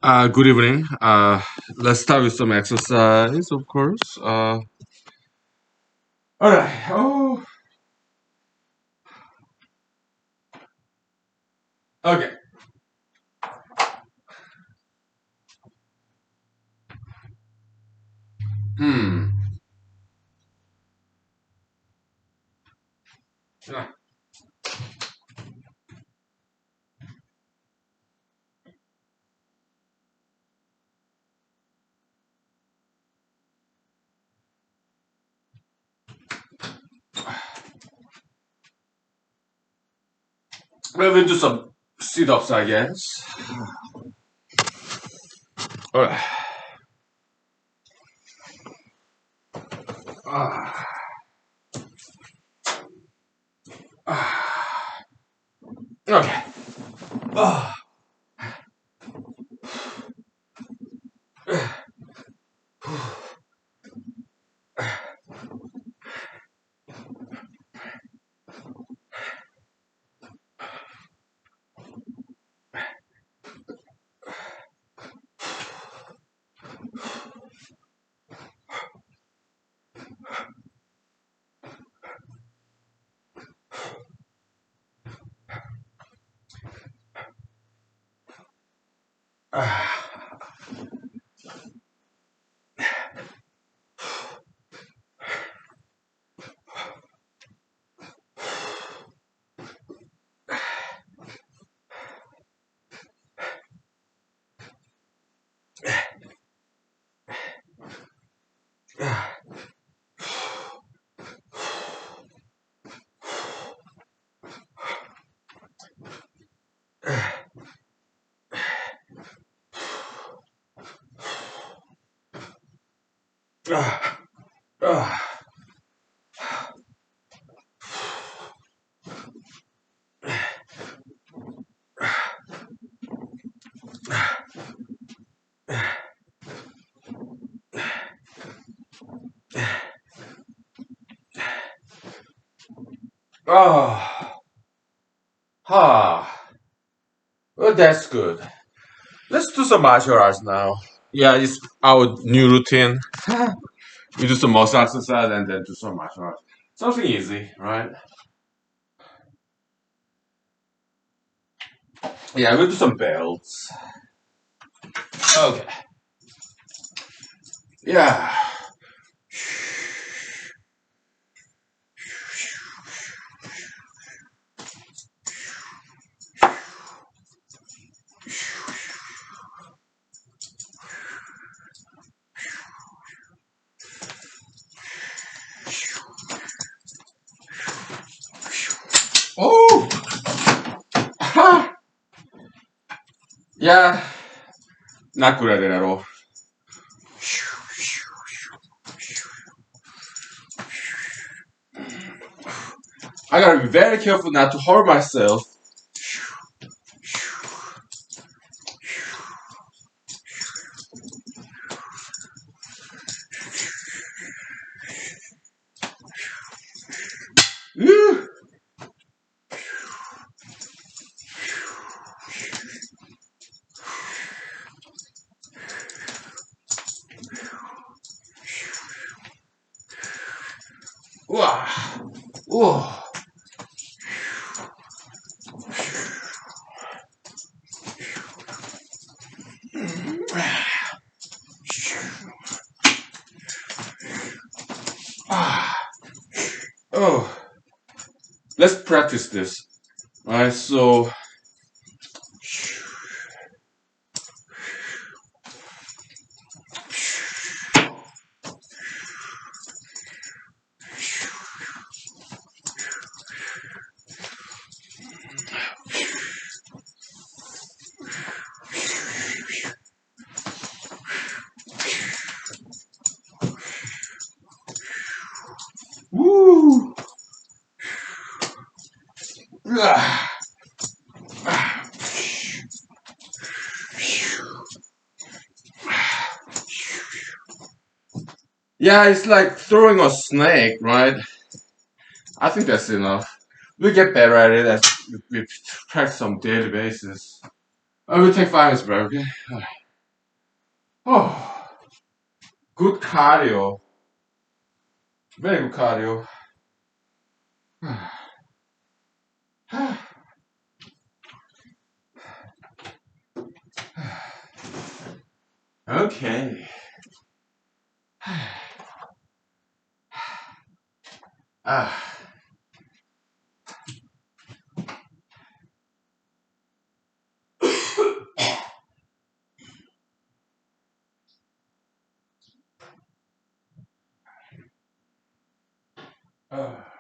Good evening. Let's start with some exercise, of course. All right. Oh, okay. Hmm. Ah, Well, we'll do some sit-ups, I guess. All right. Ah, okay. Ah, ah, ah, ah, ah. Well, that's good. Let's do some martial arts now. Yeah, it's our new routine. We do some muscle exercise and then do some martial arts. Something easy, right? Yeah, we'll do some belts. Okay. Yeah. Oh! Ha! Yeah. Not good at it at all. I gotta be very careful not to hurt myself. Woo! Wah! Whoa! Ah! Oh! Let's practice this. Alright, so. Woo! Ah! Yeah, it's like throwing a snake, right? I think that's enough. We get better at it as we practice on daily basis. We'll take 5 minutes break, okay? Oh, good cardio. Very good cardio. Okay. Ah. Ah.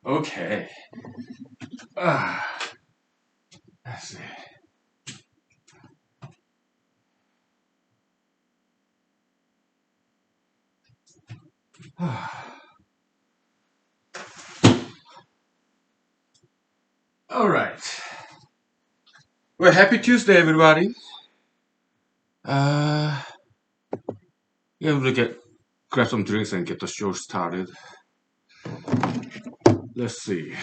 Okay. Ah. see. All right. Well, happy Tuesday, everybody. Uh, yeah, we'll grab some drinks and get the show started. Let's see.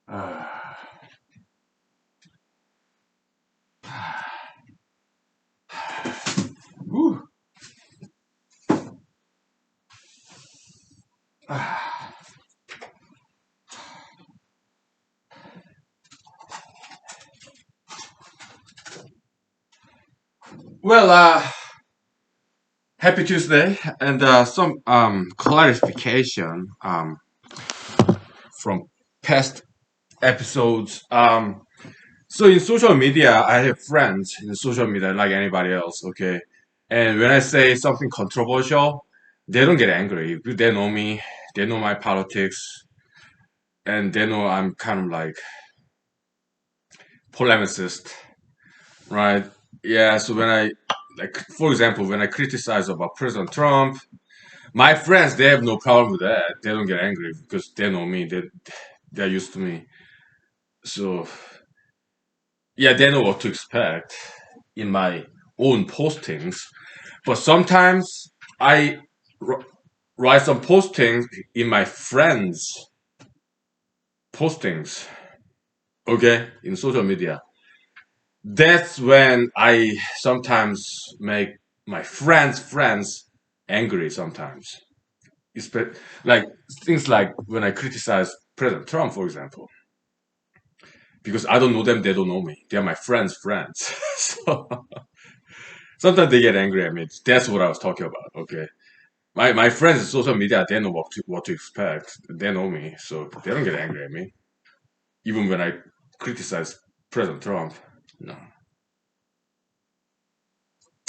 Uh, whew. Well, happy Tuesday, and some clarification from past episodes. So in social media, I have friends in social media like anybody else, okay? And when I say something controversial, they don't get angry. They know me, they know my politics, and they know I'm kind of like polemicist, right? Yeah, so when I like, for example, when I criticize about President Trump, my friends they have no problem with that. They don't get angry because they know me. They're used to me. So yeah, they know what to expect in my own postings. But sometimes I write some postings in my friends' postings, okay, in social media. That's when I sometimes make my friends angry sometimes. Like things like when I criticize President Trump, for example, because I don't know them, they don't know me. They're my friends. So sometimes they get angry at me. That's what I was talking about. Okay, my friends in social media, they know what to expect. They know me, so they don't get angry at me. Even when I criticize President Trump, no,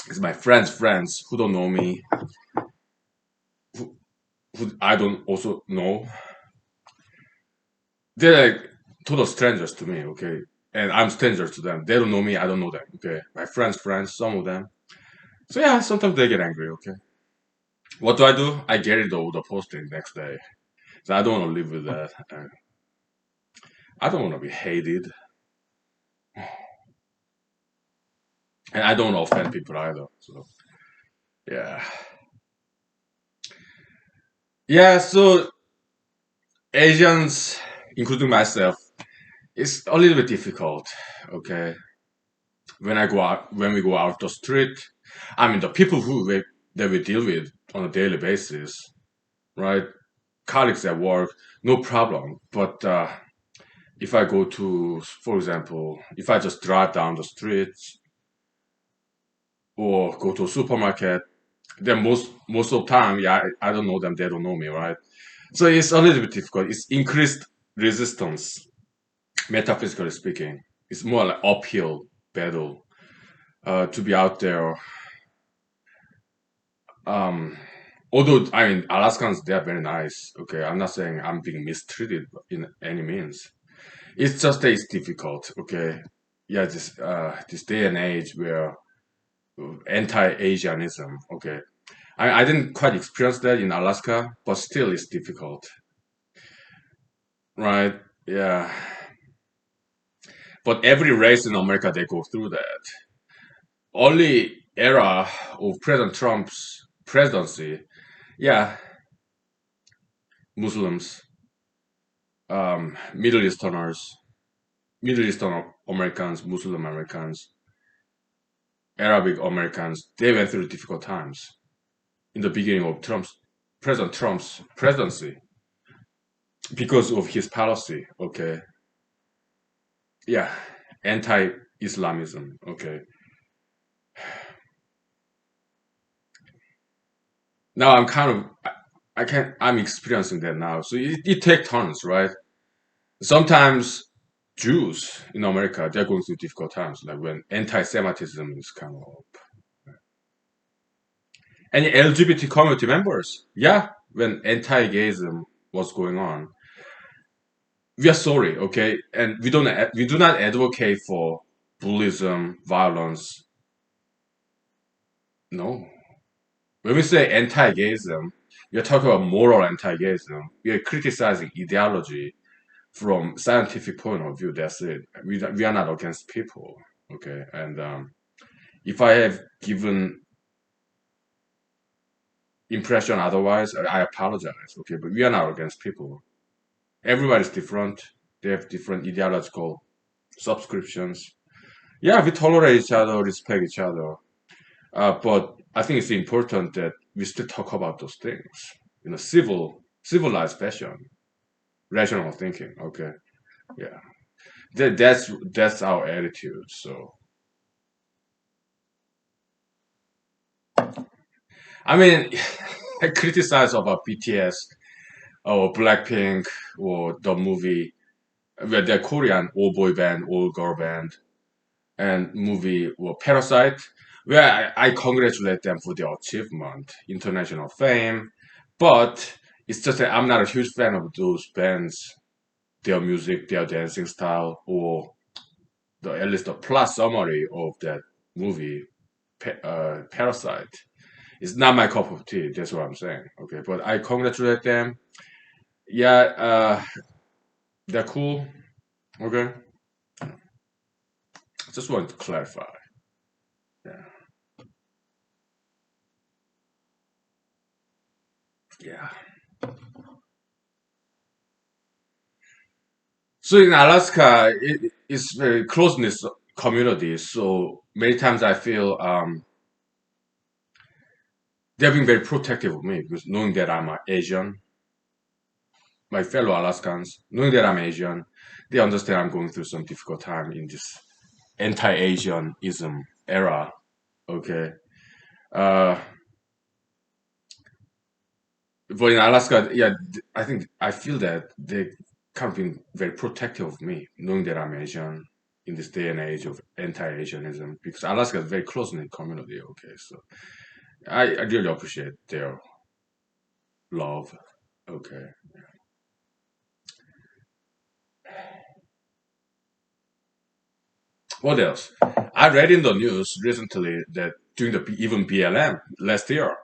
it's my friends who don't know me, who I don't also know. They're like total strangers to me. Okay, and I'm stranger to them. They don't know me. I don't know them. Okay, my friends, some of them. So yeah, sometimes they get angry. Okay, what do? I get it over the posting next day. So I don't want to live with that. I don't want to be hated, and I don't want to offend people either. So yeah, yeah. So Asians, including myself, it's a little bit difficult. Okay, when we go out the street, I mean the people that we deal with on a daily basis, right? Colleagues at work, no problem. But if I go to, for example, if I just drive down the street or go to a supermarket, then most of the time, yeah, I don't know them, they don't know me, right? So it's a little bit difficult. It's increased resistance, metaphysically speaking. It's more like uphill battle to be out there. Um, Although I mean Alaskans, they are very nice. Okay, I'm not saying I'm being mistreated in any means. It's just that it's difficult. Okay, yeah, this day and age where anti-Asianism. Okay, I didn't quite experience that in Alaska, but still it's difficult, right? Yeah, but every race in America they go through that. Only era of President Trump's presidency, yeah, Muslims, Middle Easterners, Middle Eastern Americans, Muslim Americans, Arabic Americans, they went through difficult times in the beginning of President Trump's presidency because of his policy. Okay, yeah, anti-Islamism. Okay, now I'm kind of I'm experiencing that now. So it takes turns, right? Sometimes Jews in America they're going through difficult times, like when anti-Semitism is kind of any LGBT community members. Yeah, when anti-gayism was going on. we are sorry, okay, and we do not advocate for bullyism, violence. No, when we say anti-gayism, we are talking about moral anti-gayism. We are criticizing ideology from scientific point of view. That's it. We are not against people, okay. And if I have given impression otherwise, I apologize, okay. But we are not against people. Everybody's different. They have different ideological subscriptions. Yeah, we tolerate each other, respect each other. But I think it's important that we still talk about those things in a civilized fashion, rational thinking. Okay, yeah, that's our attitude. So I mean, I criticize about BTS or Blackpink or the movie where they're Korean all boy band, all girl band, and movie or Parasite, where I congratulate them for their achievement, international fame. But it's just that I'm not a huge fan of those bands, their music, their dancing style, or at least the plot summary of that movie, Parasite. It's not my cup of tea. That's what I'm saying. Okay, but I congratulate them. Yeah, they're cool. Okay, just want to clarify. Yeah, yeah. So in Alaska, it's very close knit community. So many times I feel they're being very protective of me because knowing that I'm Asian, my fellow Alaskans, knowing that I'm Asian, they understand I'm going through some difficult time in this anti-Asianism era. Okay, uh, but in Alaska, yeah, I think I feel that they kind of being very protective of me, knowing that I'm Asian in this day and age of anti-Asianism, because Alaska is a very close-knit community. Okay, so I really appreciate their love. Okay, what else? I read in the news recently that during the even BLM last year,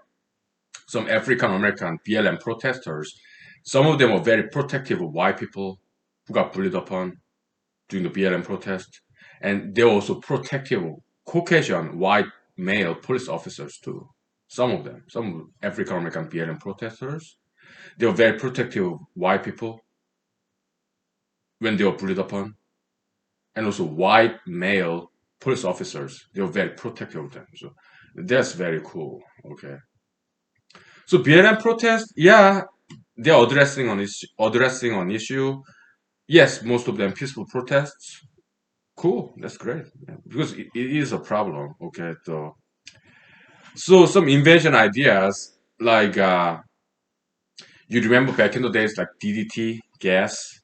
some African American BLM protesters, some of them were very protective of white people who got bullied upon during the BLM protest, and they were also protective of Caucasian white male police officers too. Some of them, some African American BLM protesters, they were very protective of white people when they were bullied upon, and also white male police officers. They were very protective of them. So that's very cool. Okay. So BLM protest, yeah, they're addressing on issue. Yes, most of them peaceful protests. Cool, that's great. Yeah, because it is a problem. Okay, so some invention ideas like you remember back in the days like DDT gas,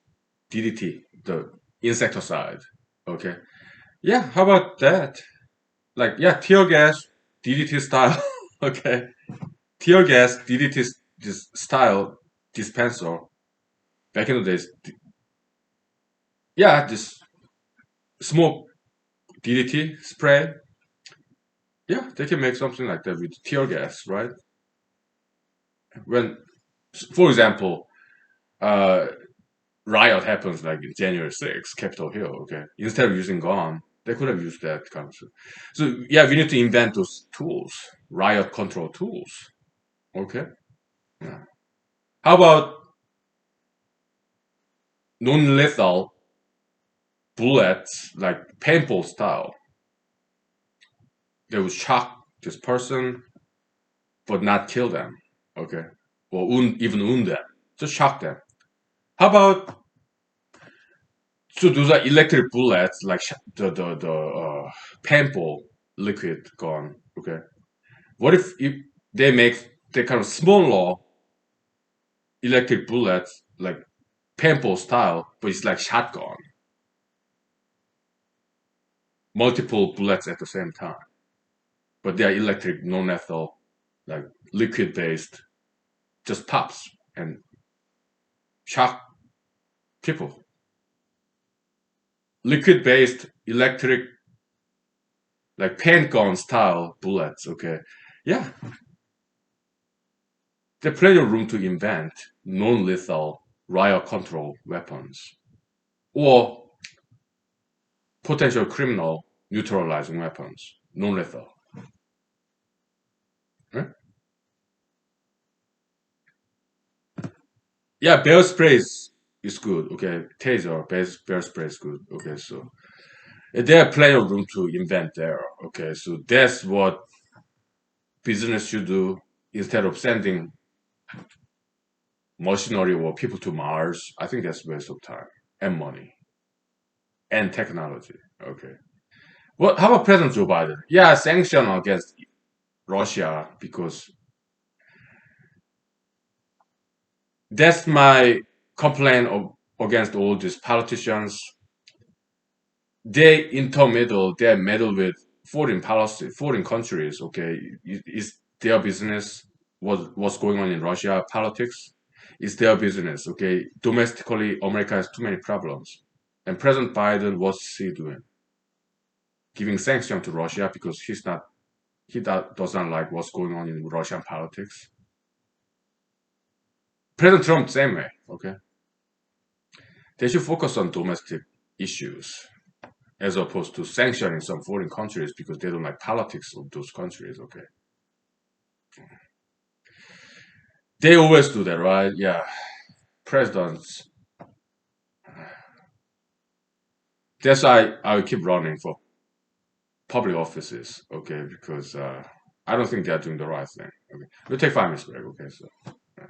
DDT the insecticide. Okay, yeah, how about that? Like yeah, tear gas, DDT style. Okay, tear gas, DDT this style dispenser back in the days. Yeah, this smoke DDT spray. Yeah, they can make something like that with tear gas, right? When, for example, uh, riot happens like January 6th, Capitol Hill. Okay, instead of using gun, they could have used that kind of stuff. So yeah, we need to invent those tools, riot control tools. Okay. Yeah. How about non-lethal bullets, like paintball style? They would shock this person, but not kill them. Okay, or even wound them, just shock them. How about so those are electric bullets, like the paintball liquid gun. Okay, what if they make the kind of smaller electric bullets like paintball style, but it's like shotgun, multiple bullets at the same time, but they are electric, non-lethal, like liquid based, just pops and shock people. liquid-based electric, like paint gun style bullets. Okay, yeah, there's plenty of room to invent non-lethal riot control weapons or potential criminal neutralizing weapons, non-lethal. Right? Yeah, bear spray is good. Okay, taser, bear spray is good. Okay, so there are plenty of room to invent there. Okay, so that's what business should do instead of sending machinery or people to Mars. I think that's a waste of time and money and technology. Okay. What? How about President Joe Biden? Yeah, sanction against Russia because that's my complaint against all these politicians. They intermeddle, they meddle with foreign policy, foreign countries. Okay, is their business what's going on in Russia politics? It's their business. Okay, domestically, America has too many problems, and President Biden, what's he doing? Giving sanction to Russia because doesn't like what's going on in Russian politics. President Trump, same way. Okay, they should focus on domestic issues as opposed to sanctioning some foreign countries because they don't like politics of those countries. Okay, they always do that, right? Yeah, presidents. That's why I will keep running for public offices. Okay, because I don't think they are doing the right thing. Okay, we'll take 5 minutes break. Okay, so yeah.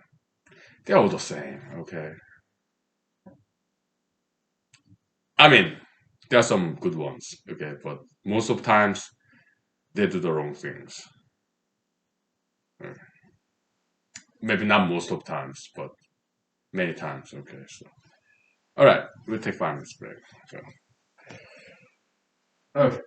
They're all the same. Okay, I mean there are some good ones. Okay, but most of times they do the wrong things. Okay. Maybe not most of times, but many times. Okay, so all right, we'll take 5 minutes break. So, okay.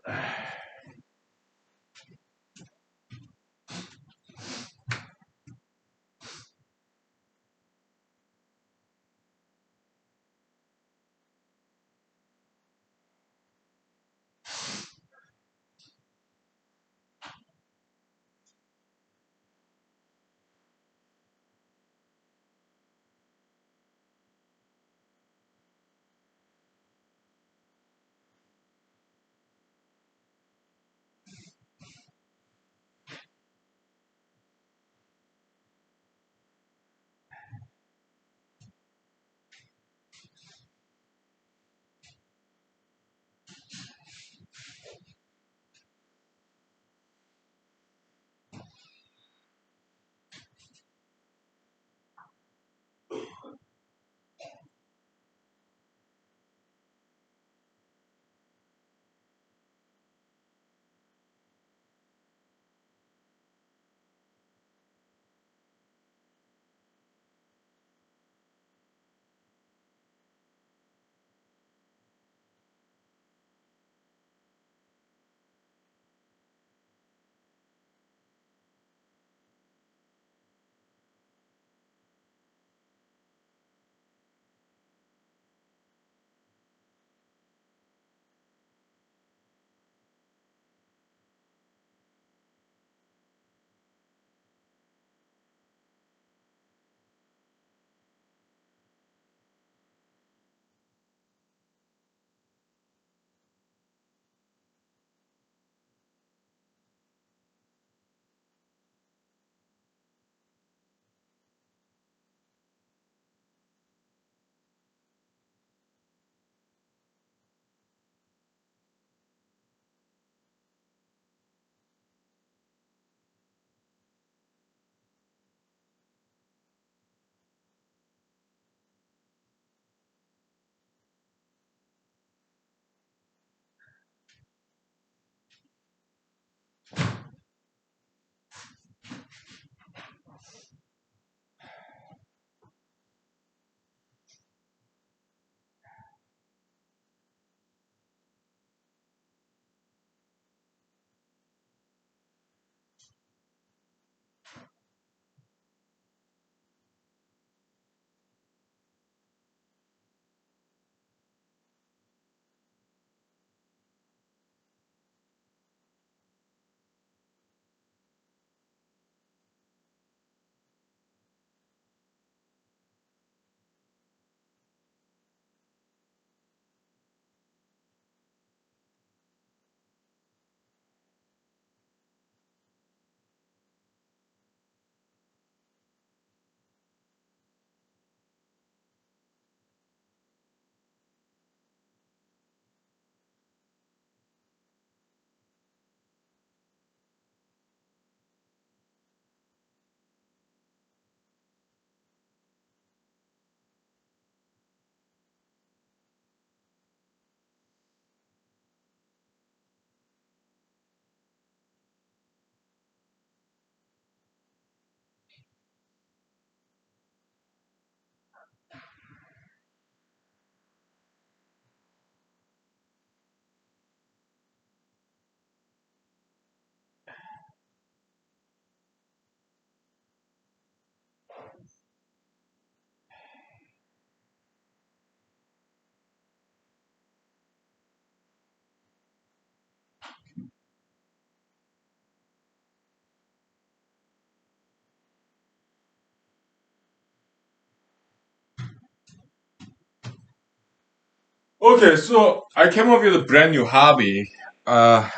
Okay, so I came up with a brand new hobby.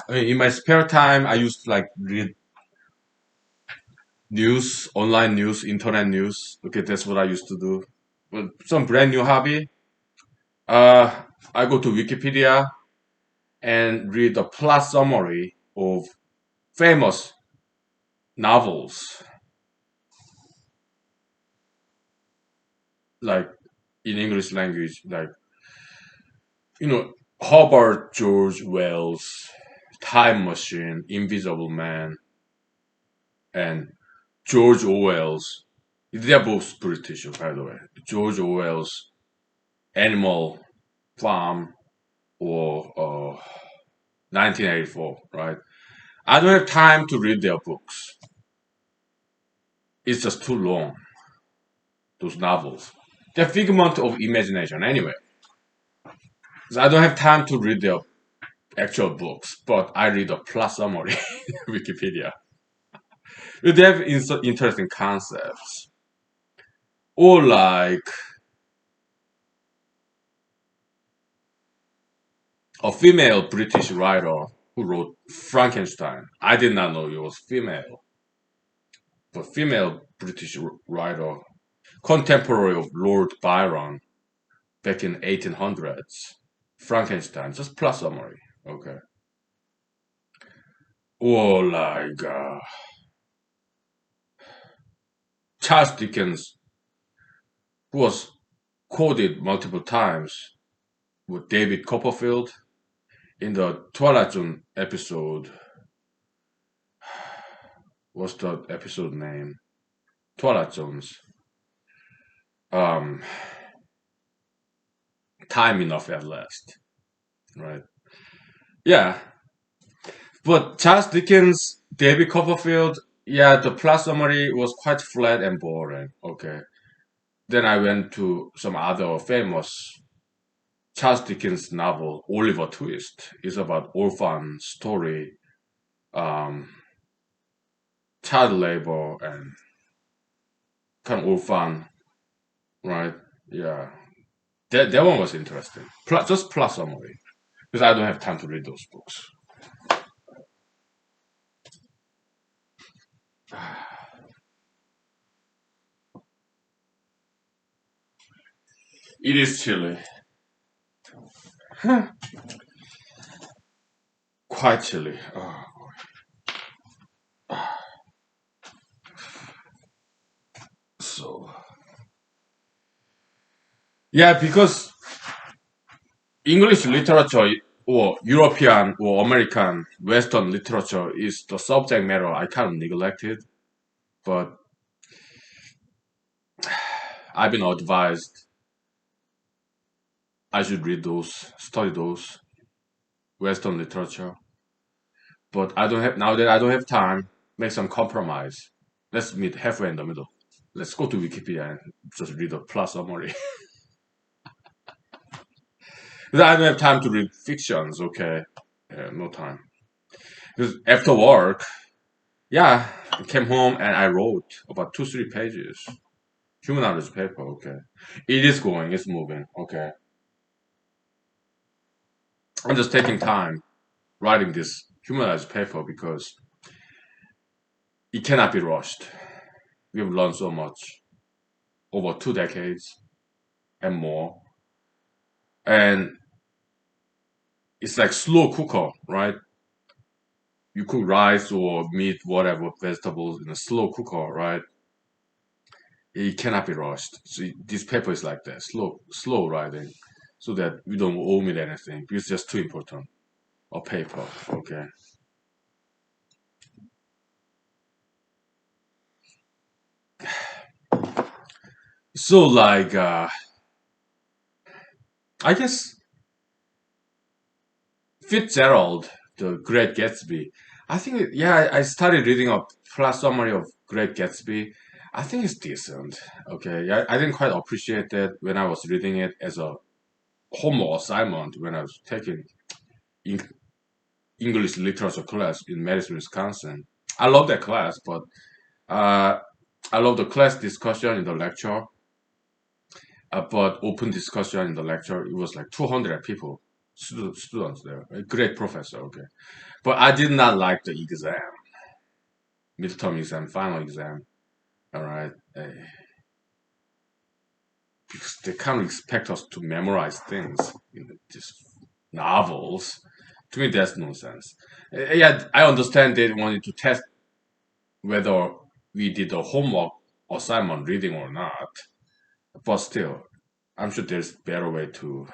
In my spare time, I used to like read news, online news, internet news. Okay, that's what I used to do. But some brand new hobby. Uh, I go to Wikipedia and read the plot summary of famous novels, like in English language, like you know, Herbert George Wells, Time Machine, Invisible Man, and George Orwell's. They're both British, by the way. George Orwell's Animal Farm or 1984, right? I don't have time to read their books. It's just too long, those novels. They're figment of imagination anyway. So I don't have time to read their actual books, but I read a plus summary Wikipedia. They have interesting concepts. Or like a female British writer who wrote Frankenstein. I did not know it was female, but female British writer, contemporary of Lord Byron back in 1800s. Frankenstein, just plus summary, okay. Or like Charles Dickens, who was quoted multiple times with David Copperfield in the Twilight Zone episode. What's the episode name? Twilight Zones. Um, Time enough at last, right? Yeah, but Charles Dickens, David Copperfield, yeah, the plot summary was quite flat and boring. Okay, then I went to some other famous Charles Dickens novel, Oliver Twist. It's about orphan story, um, child labor, and kind of orphan, right? Yeah, that one was interesting. Just plot summary because I don't have time to read those books. It is chilly. Quite chilly. Oh, so yeah, because English literature or European or American Western literature is the subject matter I kind of neglected, but I've been advised I should read those, study those Western literature. But I don't have now that I don't have time. Make some compromise. Let's meet halfway in the middle. Let's go to Wikipedia and just read a plus summary. Because I don't have time to read fictions. Okay, no time. Because after work, yeah, I came home and I wrote about 2-3 pages. Humanology paper. Okay, it is going. It's moving. Okay, I'm just taking time writing this humanized paper because it cannot be rushed. We've learned so much over 2 decades and more, and it's like slow cooker, right? You cook rice or meat, whatever vegetables in a slow cooker, right? It cannot be rushed. So this paper is like that, slow writing, so that we don't omit anything. It's just too important. A paper, okay. So like, I guess Fitzgerald, the Great Gatsby. I think, yeah, I started reading a plot summary of Great Gatsby. I think it's decent. Okay, I didn't quite appreciate that when I was reading it as a homework assignment when I was taking Eng- English literature class in Madison, Wisconsin. I love that class, but uh, I love the class discussion in the lecture. But open discussion in the lecture, it was like 200 people, students there. A great professor, okay. But I did not like the exam, midterm exam, final exam. All right, because they kind of expect us to memorize things in just novels. To me, that's nonsense. Yeah, I understand they wanted to test whether we did the homework assignment reading or not, but still, I'm sure there's better way to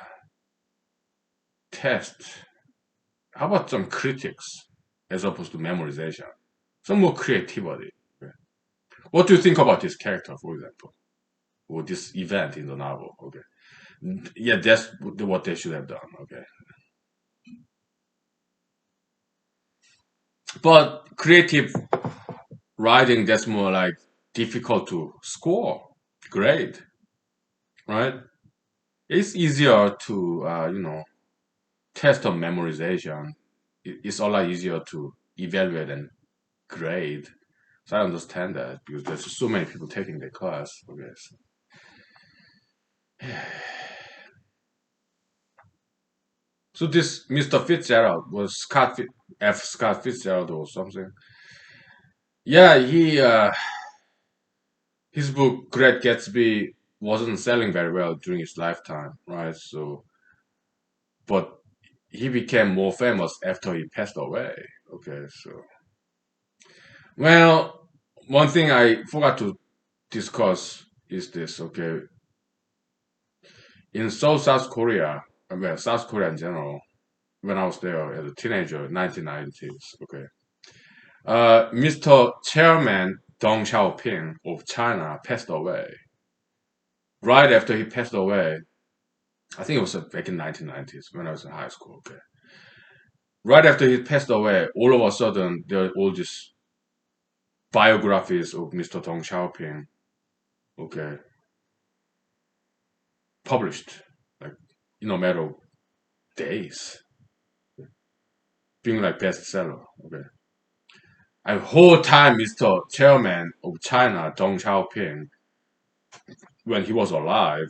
test. How about some critics as opposed to memorization? Some more creativity. Okay. What do you think about this character, for example, or this event in the novel? Okay, yeah, that's what they should have done. Okay, but creative writing, that's more like difficult to score, grade, right? It's easier to test on memorization. It's a lot easier to evaluate and grade. So I understand that because there's so many people taking the class. Okay, so this Mr. Fitzgerald was Scott Fitzgerald or something. Yeah, he his book Great Gatsby wasn't selling very well during his lifetime, right? So, but he became more famous after he passed away. Okay, so well, one thing I forgot to discuss is this. Okay, in South Korea, well, South Korea in general, when I was there as a teenager, 1990s. Okay, Mr. Chairman Deng Xiaoping of China passed away. Right after he passed away, I think it was back in 1990s when I was in high school. Okay, right after he passed away, all of a sudden there are all these biographies of Mr. Deng Xiaoping. Okay, published like in a matter of days, being like bestseller. Okay, and whole time Mr. Chairman of China Deng Xiaoping, when he was alive,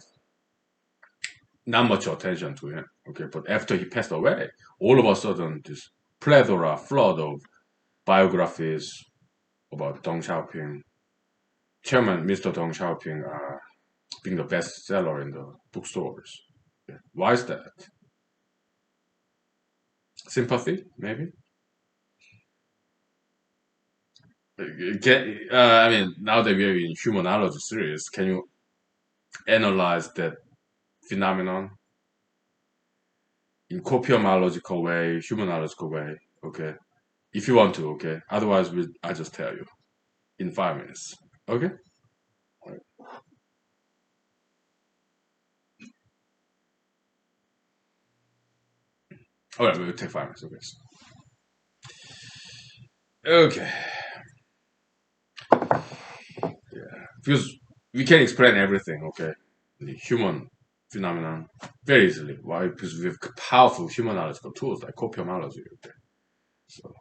not much attention to him. Okay, but after he passed away, all of a sudden this flood of biographies about Deng Xiaoping, Chairman Mr. Deng Xiaoping, being the bestseller in the bookstores. Okay. Why is that? Sympathy, maybe. I mean, now that we're in humanology series, can you analyze that phenomenon in copiumological way, humanological way? Okay, if you want to. Okay, otherwise, I just tell you in 5 minutes. Okay. All right, we'll take 5 minutes. Okay. Okay. Because we can explain everything. Okay. The human phenomenon very easily. Why? Because we have powerful human analytical tools like copiumology. Okay. So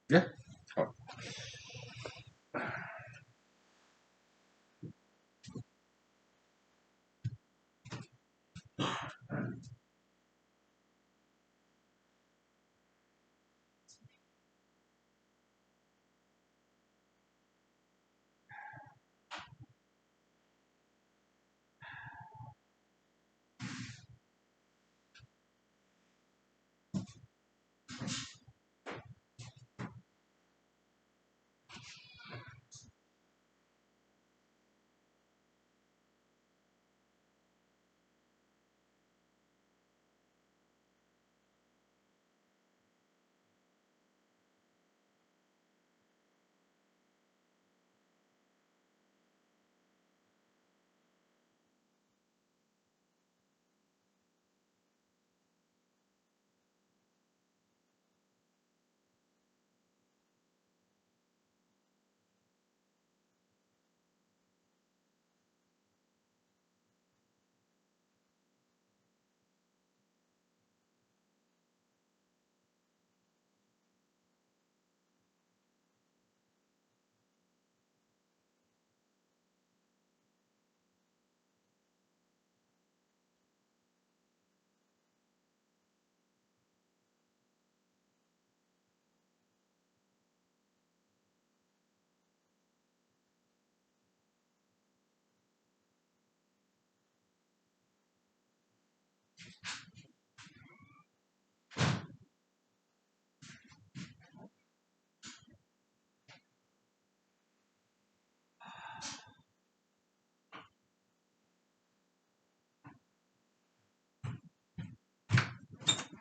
yeah. Oh,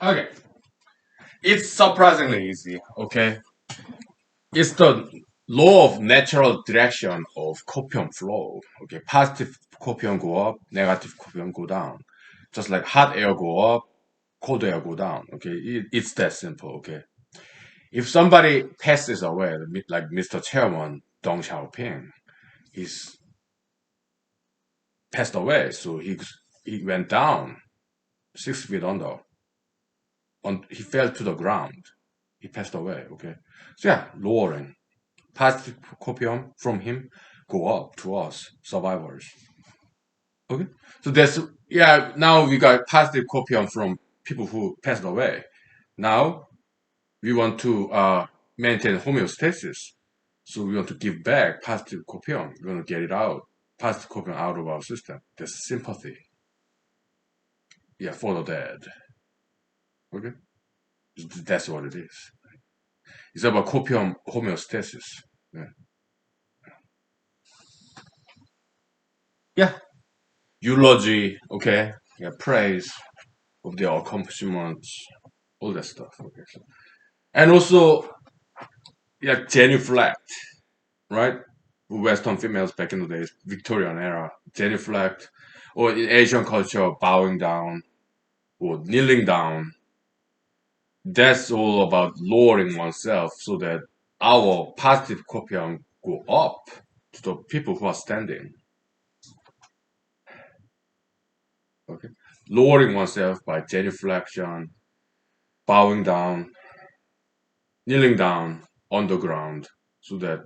Okay, it's surprisingly easy. Okay, it's the law of natural direction of copium flow. Okay, positive copium go up, negative copium go down. Just like hot air go up, cold air go down. Okay, it's that simple. Okay, if somebody passes away, like Mr. Chairman Deng Xiaoping, he's passed away, so he went down 6 feet under. He fell to the ground. He passed away. Okay, so yeah, lowering positive copium from him go up to us survivors. Okay, so that's yeah. Now we got positive copium from people who passed away. Now we want to maintain homeostasis. So we want to give back positive copium. We want to get it out, positive copium out of our system. That's sympathy. Yeah, for the dead. Okay, that's what it is. It's about copium homeostasis. Yeah, yeah. Eulogy. Okay, yeah, praise of their accomplishments, all that stuff. Okay, so. And also, yeah, genuflect, right? Western females back in the days, Victorian era, genuflect, or in Asian culture, bowing down or kneeling down. That's all about lowering oneself so that our positive copium go up to the people who are standing. Okay, lowering oneself by genuflection, bowing down, kneeling down on the ground, so that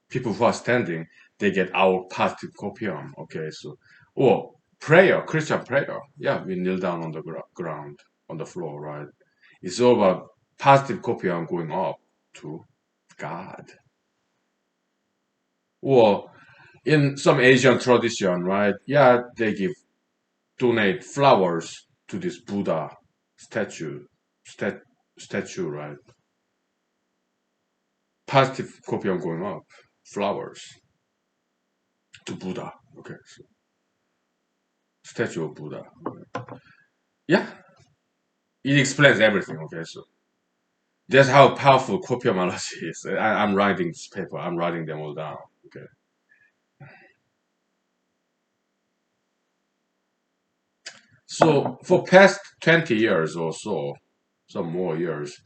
people who are standing they get our positive copium. Okay, so or prayer, Christian prayer. Yeah, we kneel down on the ground on the floor, right? It's all about positive copium going up to God. Or in some Asian tradition, right? Yeah, they donate flowers to this Buddha statue, stat, statue, right? Positive copium going up, flowers to Buddha. Okay, so statue of Buddha. Yeah, it explains everything. Okay, so that's how powerful copiumology is. I'm writing this paper. I'm writing them all down. Okay, so for past 20 years or so, some more years,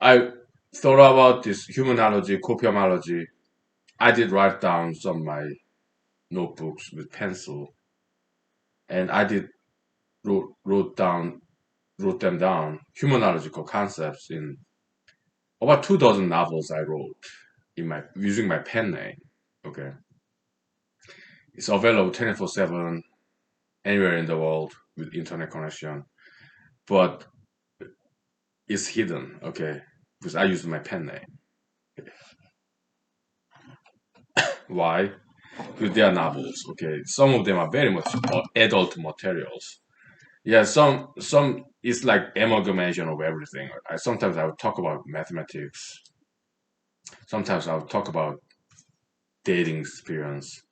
I thought about this humanology, copiumology. I did write down some of my notebooks with pencil, and I did wrote them down humanological concepts in about 2 dozen novels I wrote in my using my pen name. Okay, it's available 24/7 anywhere in the world with internet connection, but it's hidden. Okay, because I use my pen name. Why? Because they are novels. Okay, some of them are very much adult materials. Yeah, some is like amalgamation of everything. Sometimes I would talk about mathematics. Sometimes I would talk about dating experience,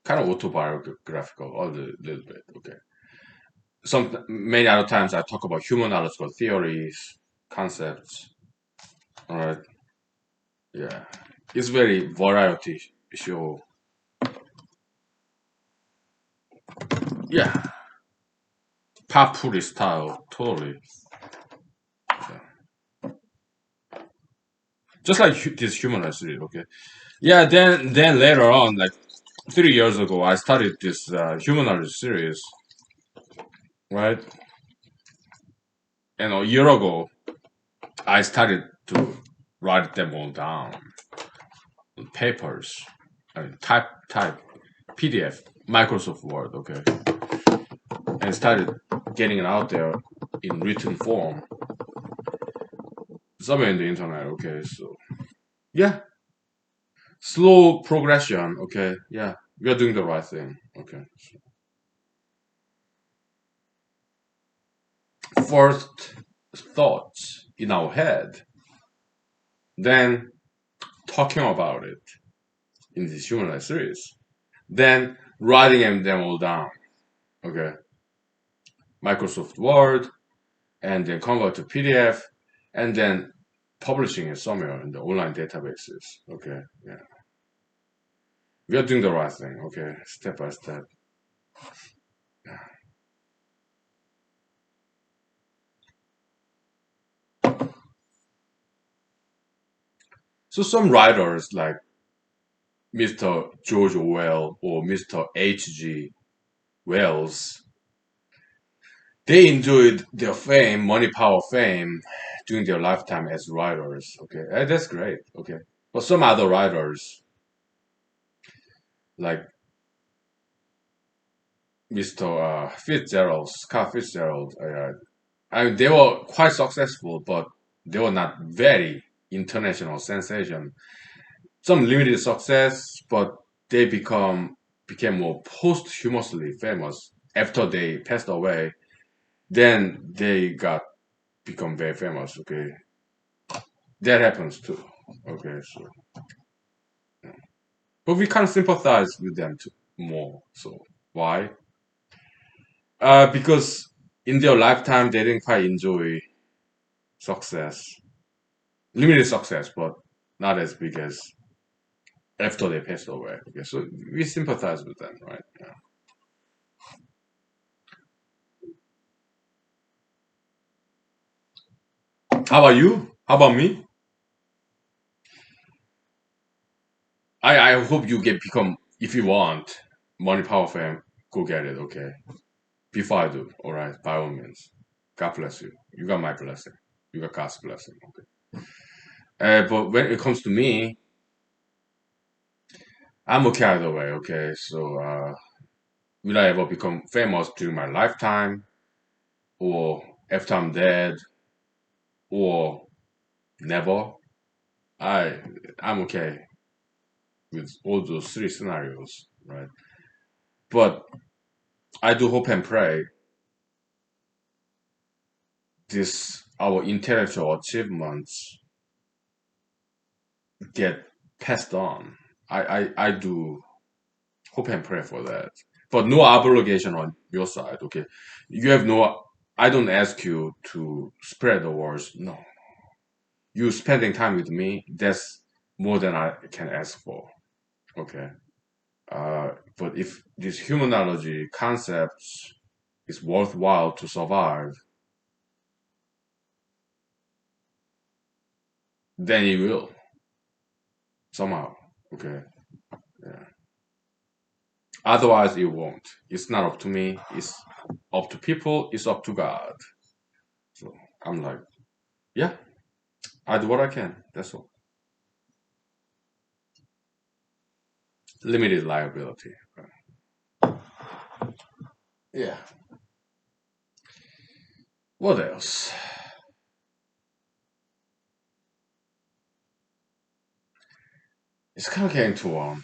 kind of autobiographical, a little bit. Okay. Some many other times I talk about humanological theories, concepts. All right. Yeah, it's very variety show. Yeah, papuri style, totally. Yeah. Just like this humanology. Okay. Yeah. Then later on, like 3 years ago, I started this humanology series, right? And a year ago, I started to write them all down on papers, I mean, type PDF, Microsoft Word, okay, and started getting it out there in written form, somewhere in the internet, okay. So yeah, slow progression, okay. Yeah, we are doing the right thing, okay. First thoughts in our head, then talking about it in this human series, then writing them all down. Okay, Microsoft Word, and then convert to PDF, and then publishing it somewhere in the online databases. Okay, yeah, we are doing the right thing. Okay, step by step. So some writers like Mr. George Orwell or Mr. H.G. Wells, they enjoyed their fame, money, power, fame during their lifetime as writers. Okay, that's great. Okay, but some other writers like Mr. Fitzgerald, Scott Fitzgerald, I mean, they were quite successful, but they were not very international sensation. Some limited success, but they became more posthumously famous after they passed away. Then they got become very famous. Okay, that happens too. Okay, so but we can't sympathize with them too, more. So why? Because in their lifetime they didn't quite enjoy success, limited success, but not as big as after they passed away. Okay, so we sympathize with them, right? Yeah. How about you? How about me? I hope you get become if you want money, power, fame. Go get it. Okay. Before I do, all right. By all means. God bless you. You got my blessing. You got God's blessing. Okay. But when it comes to me, I'm okay either way. Okay. So will I ever become famous during my lifetime, or after I'm dead, or never? I I'm okay with all those three scenarios, right? But I do hope and pray this our intellectual achievements get passed on. I do hope and pray for that. But no obligation on your side, okay? You have no I don't ask you to spread the words. No. You spending time with me, that's more than I can ask for. Okay. But if this humanology concepts is worthwhile to survive, then it will somehow. Okay. Yeah. Otherwise, it won't. It's not up to me. It's up to people. It's up to God. So I'm like, yeah, I do what I can. That's all. Limited liability. Yeah. What else? It's kind of getting too warm.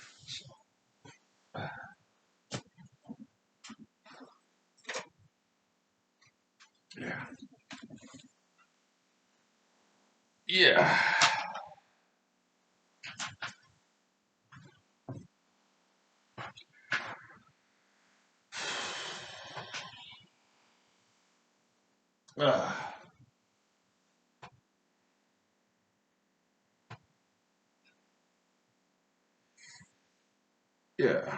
Yeah. Yeah. Ah, yeah.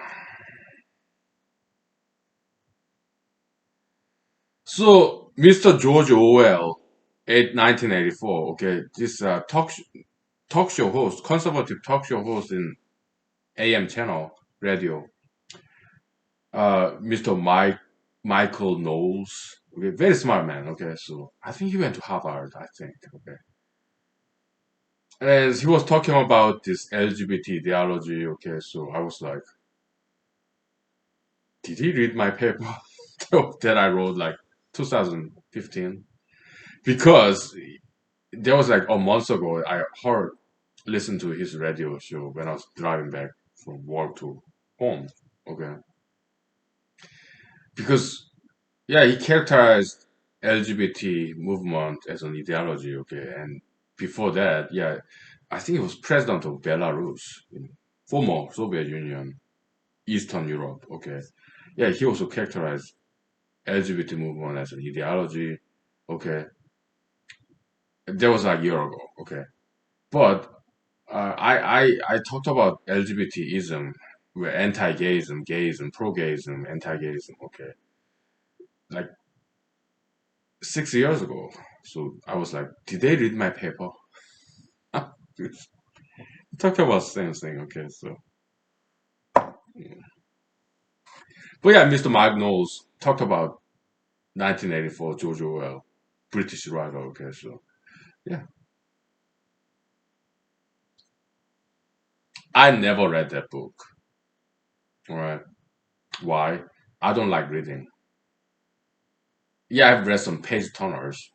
So, Mr. George Orwell, 1984. Okay, this talk show host, conservative talk show host in AM channel radio. Mr. Michael Knowles. Okay, very smart man. Okay, so I think he went to Harvard. I think. Okay, as he was talking about this LGBT ideology. Okay, so I was like, did he read my paper that I wrote like 2015? Because there was like a month ago, I heard listened to his radio show when I was driving back from work to home. Okay, because yeah, he characterized LGBT movement as an ideology. Okay, and before that, yeah, I think he was president of Belarus, in former Soviet Union, Eastern Europe. Okay, yeah, he also characterized LGBT movement as an ideology. Okay, that was a year ago. Okay, but I talked about LGBTism, anti-gayism, gayism, pro-gayism, anti-gayism. Okay, like 6 years ago. So I was like, did they read my paper? Talked about same thing. Okay, so yeah. But yeah, Mr. Mike Knowles talked about 1984 George Orwell, British writer. Okay, so yeah, I never read that book. All right, why? I don't like reading. Yeah, I've read some page turners.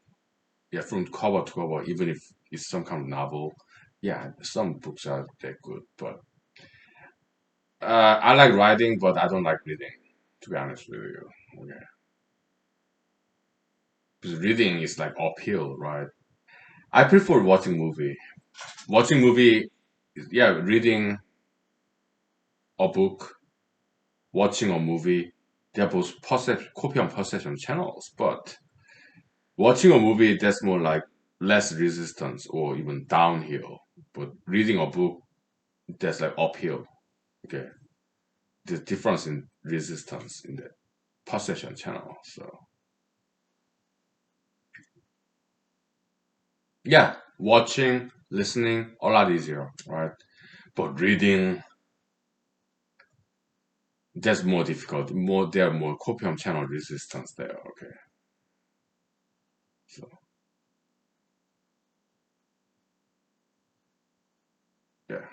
Yeah, from cover to cover, even if it's some kind of novel. Yeah, some books are that good, but I like writing, but I don't like reading. To be honest with you, okay, because reading is like uphill, right? I prefer watching movie. Watching movie, yeah, reading a book, watching a movie. They're both Copium possession channels, but watching a movie that's more like less resistance or even downhill. But reading a book that's like uphill. Okay, the difference in resistance in the possession channel. So yeah, watching, listening, a lot easier, right? But reading, that's more difficult. There are more copium channel resistance there. Okay, so yeah.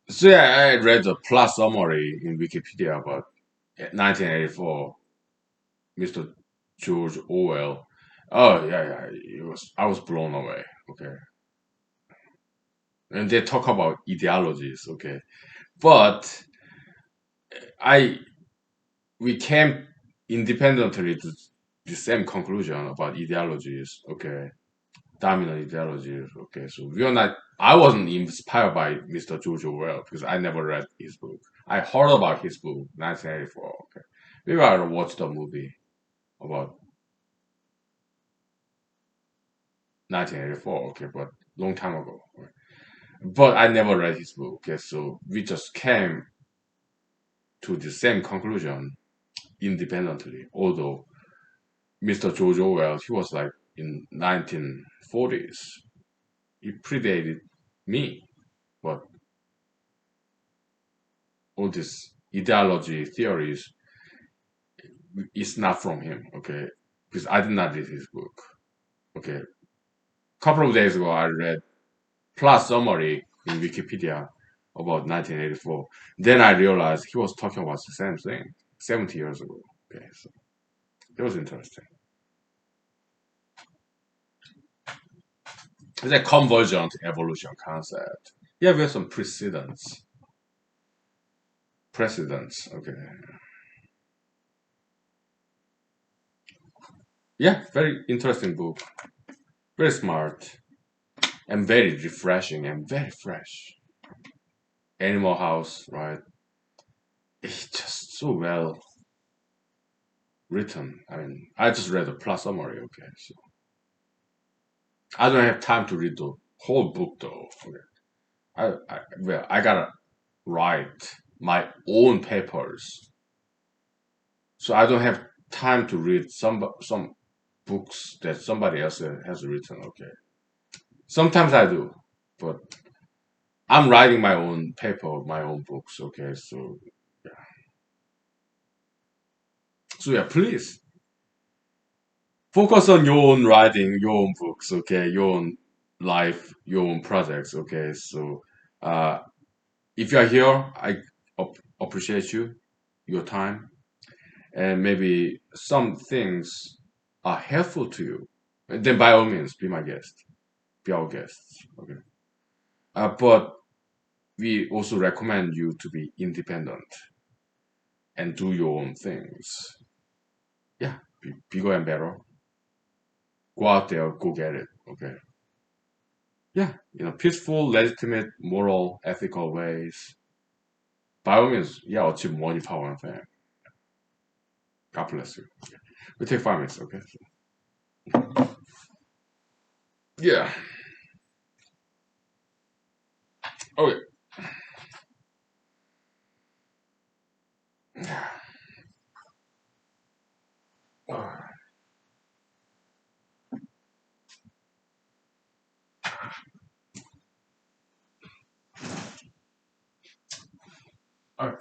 So yeah, I read the plus summary in Wikipedia about 1984, Mr. George Orwell. Oh yeah, yeah, it was. I was blown away. Okay, and they talk about ideologies. Okay, but I we came independently to the same conclusion about ideologies. Okay, dominant ideologies. Okay, so we are not. I wasn't inspired by Mr. George Orwell because I never read his book. I heard about his book, 1984. Okay, maybe I watched a movie about 1984. Okay, but long time ago. Okay. But I never read his book. Okay, so we just came to the same conclusion independently. Although Mr. George Orwell, he was like in 1940s. He predated me, but all these ideology theories is not from him. Okay, because I did not read his book. Okay, couple of days ago I read plus summary in Wikipedia about 1984. Then I realized he was talking about the same thing 70 years ago. Okay, so it was interesting. It's a convergent evolution concept. Yeah, we have some precedents. Precedents. Okay. Yeah, very interesting book. Very smart and very refreshing and very fresh. Animal House, right? It's just so well written. I mean, I just read the plus summary. Okay, so I don't have time to read the whole book though. Okay. I gotta write my own papers, so I don't have time to read some books that somebody else has written. Okay, sometimes I do, but I'm writing my own paper, my own books. Okay, so yeah, so yeah, please focus on your own writing, your own books. Okay, your own life, your own projects. Okay, so uh, if you are here, I appreciate you, your time, and maybe some things are helpful to you, then by all means, be my guest, be our guests. Okay, but we also recommend you to be independent and do your own things. Yeah, be bigger and better. Go out there, go get it. Okay. Yeah, peaceful, legitimate, moral, ethical ways. By all means, yeah, achieve more power thing. God bless you. We take 5 minutes, okay? Yeah. Okay. Alright.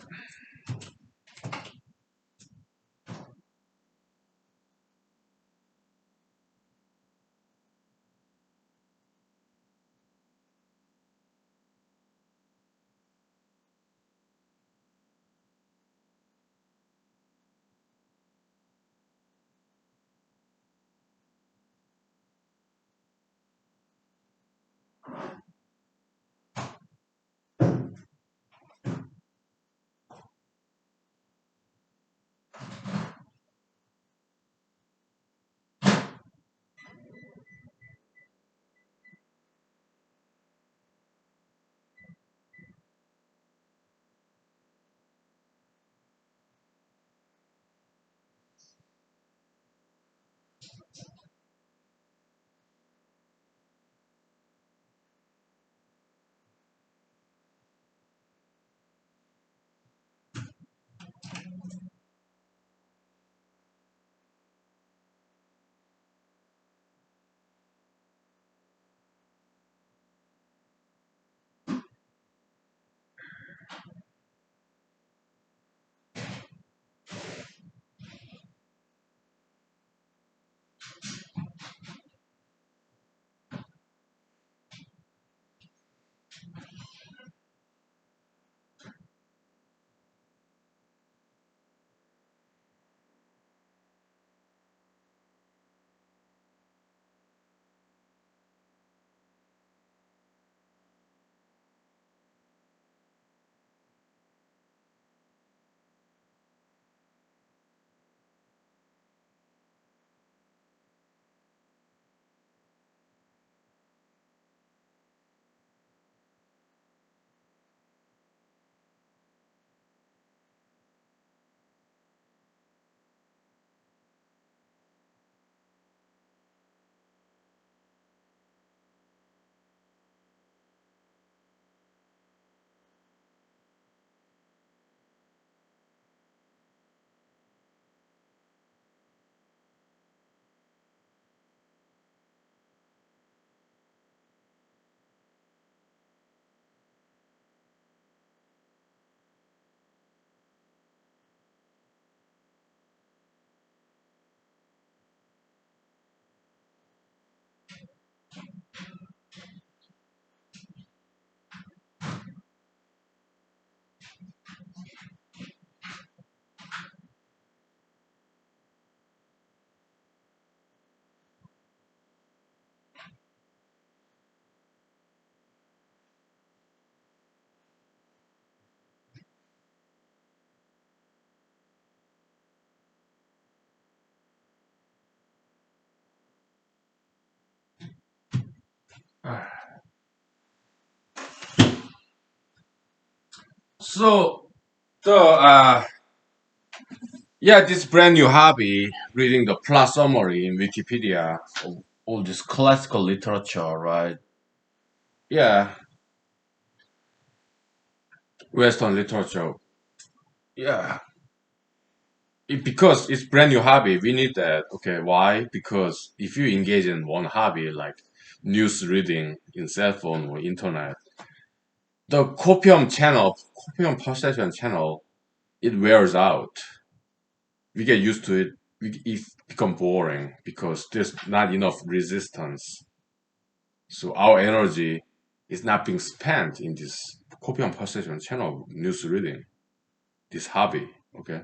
So the yeah, this brand new hobby, reading the plot summary in Wikipedia of all this classical literature, right? Yeah, Western literature. Yeah, because it's brand new hobby, we need that. Okay, why? Because if you engage in one hobby like news reading in cell phone or internet, the copium perception channel, it wears out. We get used to it. It become boring because there's not enough resistance. So our energy is not being spent in this copium perception channel news reading, this hobby. Okay.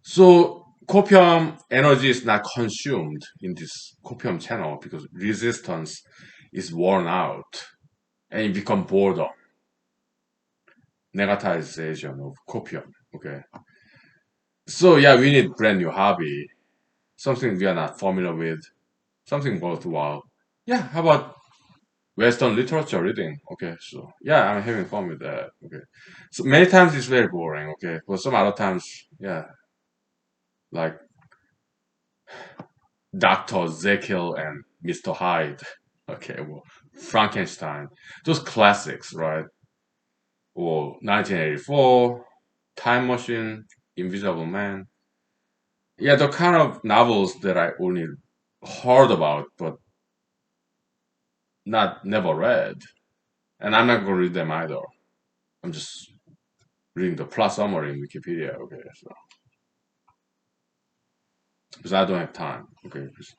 So copium energy is not consumed in this copium channel because resistance is worn out and it become boredom, negatization of copium. Okay. So yeah, we need brand new hobby, something we are not familiar with, something worthwhile. Yeah, how about Western literature reading. Okay, so yeah, I'm having fun with that. Okay, so many times it's very boring. Okay, but some other times, yeah, like Doctor Jekyll and Mr. Hyde. Okay, well, Frankenstein, those classics, right? Or 1984, Time Machine, Invisible Man. Yeah, the kind of novels that I only heard about but not never read, and I'm not gonna read them either. I'm just reading the plot summary in Wikipedia. Okay, so because I don't have time. Okay, 'cause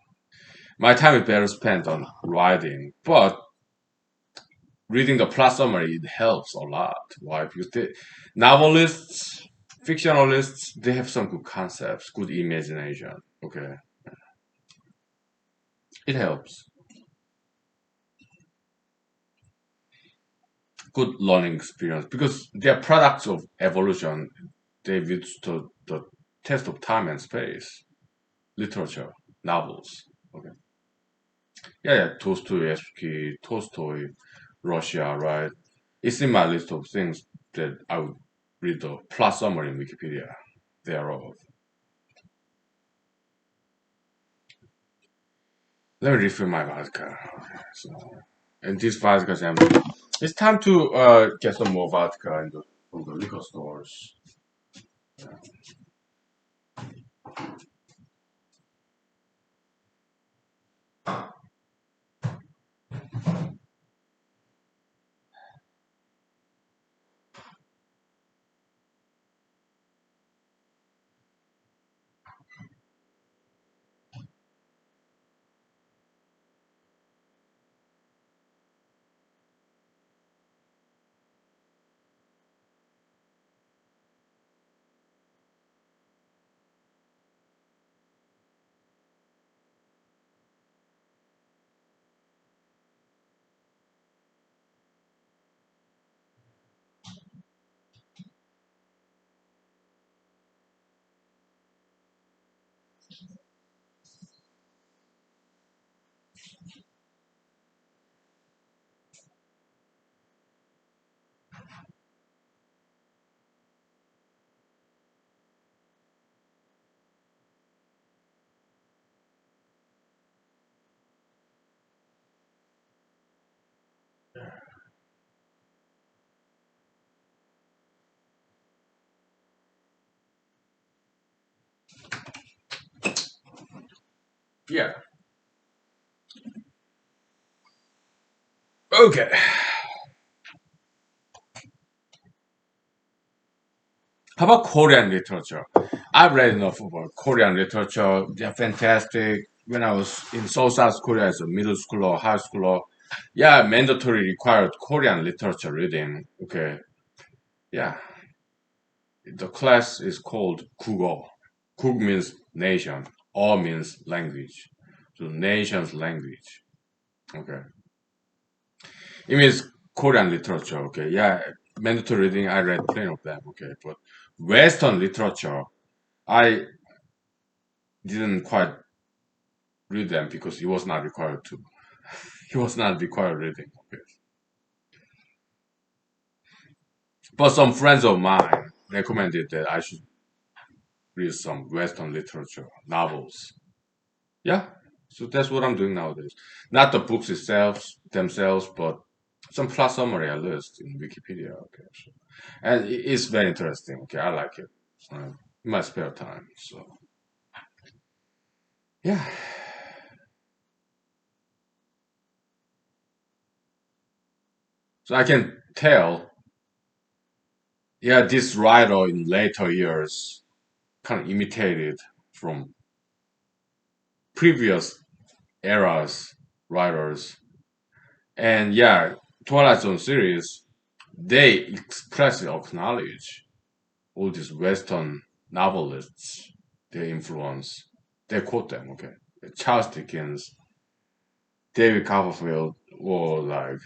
my time is better spent on writing, but reading the plot summary it helps a lot. Why? Because the novelists, fictionalists, they have some good concepts, good imagination. Okay, it helps. Good learning experience because they are products of evolution. They withstood the test of time and space. Literature, novels. Okay. Yeah, yeah. Tolstoy, Russia, right? It's in my list of things that I would read the plot summary in Wikipedia thereof. Let me refill my vodka. Okay, so, and this vodka is empty. It's time to get some more vodka in from the liquor stores. Yeah. Okay. How about Korean literature? I've read enough about Korean literature. They're fantastic. When I was in Seoul, South Korea as a middle schooler, high schooler, yeah, mandatory required Korean literature reading. Okay. Yeah. The class is called Kugo. Kug means nation. O means language. So nation's language. Okay. It means Korean literature. Okay. Yeah. Mandatory reading, I read plenty of them. Okay. But Western literature, I didn't quite read them because he was not required to. He was not required reading. Okay. But some friends of mine recommended that I should read some Western literature, novels. Yeah, so that's what I'm doing nowadays. Not the books itself themselves, but some plot summary at least in Wikipedia. Okay, so, and it's very interesting. Okay, I like it in my spare time. So yeah, so I can tell. Yeah, this writer in later years kind of imitated from previous eras writers, and yeah, Twilight Zone series they expressly acknowledge all these Western novelists, their influence. They quote them, okay. Charles Dickens, David Copperfield, or like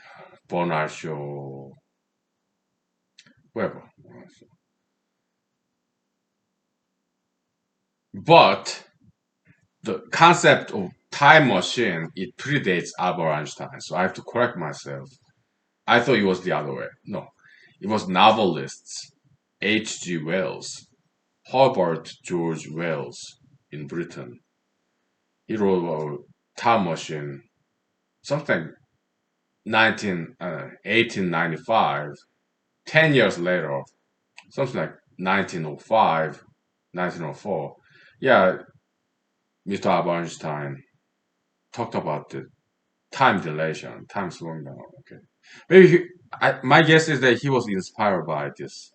Bernard Shaw, whoever. But the concept of Time Machine, it predates Albert Einstein, so I have to correct myself. I thought it was the other way. No, it was novelists H.G. Wells, Herbert George Wells in Britain. He wrote about Time Machine, something 1895, 10 years later, something like 1905, 1904. Yeah, Mr. Albert Einstein talked about the time dilation, time slowing down. Okay, maybe my guess is that he was inspired by this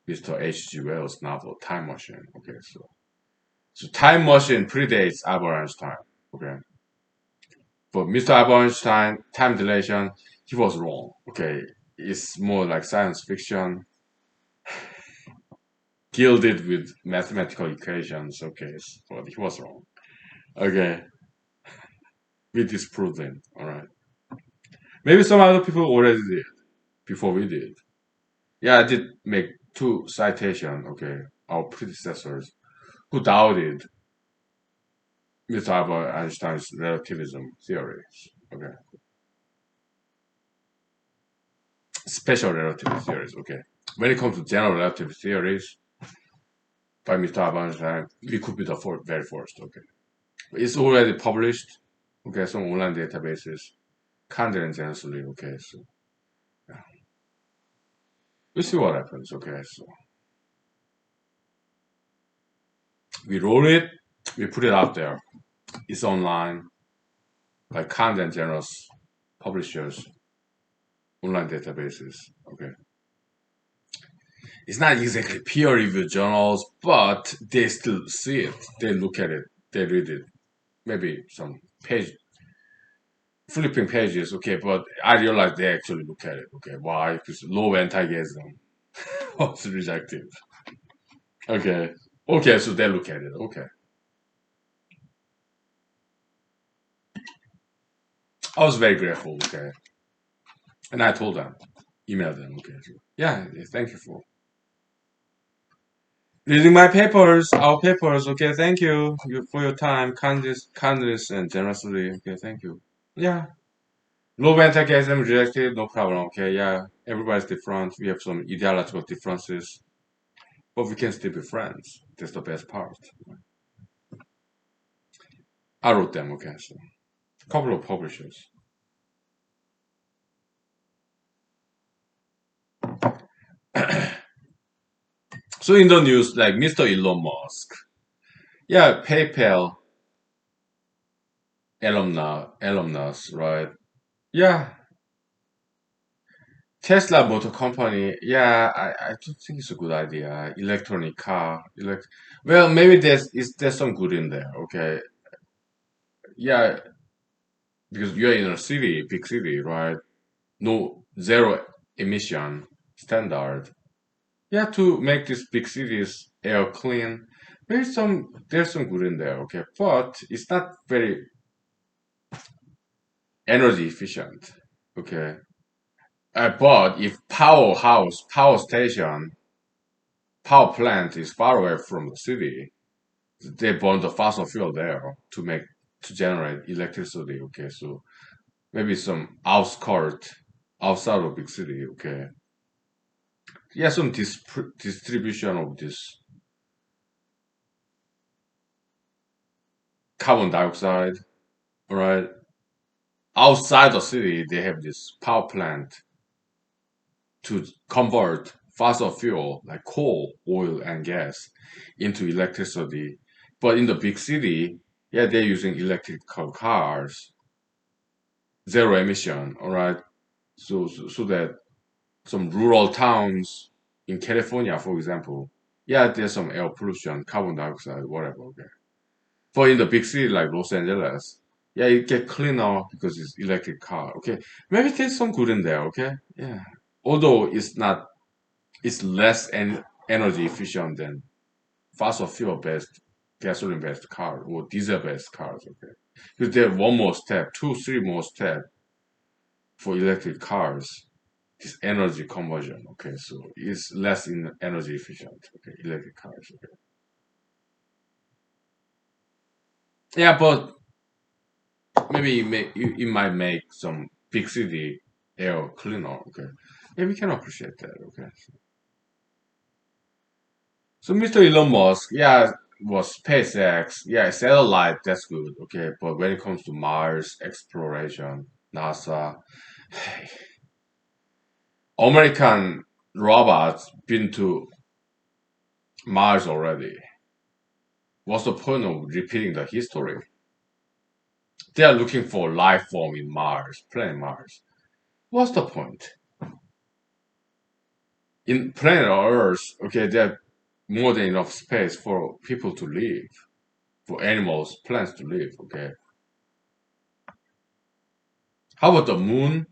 Mr. H.G. Wells novel, Time Machine. Okay, so Time Machine predates Albert Einstein. Okay, but Mr. Albert Einstein, time dilation, he was wrong. Okay, it's more like science fiction, gilded with mathematical equations. Okay, but he was wrong. Okay, we disproved him. All right, maybe some other people already did before we did. Yeah, I did make two citations. Okay, our predecessors who doubted Mr. Albert Einstein's relativism theories. Okay, special relativity theories. Okay, when it comes to general relativity theories by Mr. Albert Einstein, we could be the very first. Okay, it's already published. Okay, some online databases, continuously. Okay, so yeah. We see what happens. Okay, so we wrote it, we put it out there. It's online by content generous publishers, online databases. Okay, it's not exactly peer-reviewed journals, but they still see it. They look at it. They read it. Maybe some page flipping pages. Okay, but I realize they actually look at it. Okay, why? Because low antagonism was rejected. Okay, okay, so they look at it. Okay, I was very grateful. Okay, and I told them, emailed them. Okay, so, yeah, thank you for reading my papers, our papers. Okay, thank you for your time, kindness, and generosity. Okay, thank you. Yeah, low antagonism rejected, no problem. Okay, yeah, everybody's different. We have some ideological differences, but we can still be friends. That's the best part. I wrote them. Okay, so a couple of publishers. So in the news, like Mr. Elon Musk, yeah, PayPal alumnus, right? Yeah, Tesla Motor Company. Yeah, I don't think it's a good idea. Electronic car, well, maybe there's some good in there. Okay, yeah, because you're in a city, big city, right? No zero emission standard. Yeah, to make these big cities air clean. There's some good in there. Okay, but it's not very energy efficient. Okay, but if power station, power plant is far away from the city, they burn the fossil fuel there to generate electricity. Okay, so maybe some outside of big city. Okay, yeah, some distribution of this carbon dioxide. All right, outside the city, they have this power plant to convert fossil fuel like coal, oil, and gas into electricity. But in the big city, yeah, they're using electrical cars, zero emission. All right, so that some rural towns in California, for example, yeah, there's some air pollution, carbon dioxide, whatever. Okay, but in the big city like Los Angeles, yeah, it get cleaner because it's electric car. Okay, maybe there's some good in there. Okay, yeah, although it's less energy efficient than fossil fuel based gasoline based car or diesel based cars. Okay, because there one more step, two, three more step for electric cars. This energy conversion. Okay, so it's less in energy efficient. Okay, electric cars. Okay, yeah, but Maybe it might make some big city air cleaner. Okay, yeah, we can appreciate that. Okay, so Mr. Elon Musk, yeah, was SpaceX, yeah, satellite. That's good. Okay, but when it comes to Mars exploration, NASA, American robots been to Mars already. What's the point of repeating the history? They are looking for life form in Mars, planet Mars. What's the point? In planet Earth, okay, there's more than enough space for people to live, for animals, plants to live, okay. How about the moon?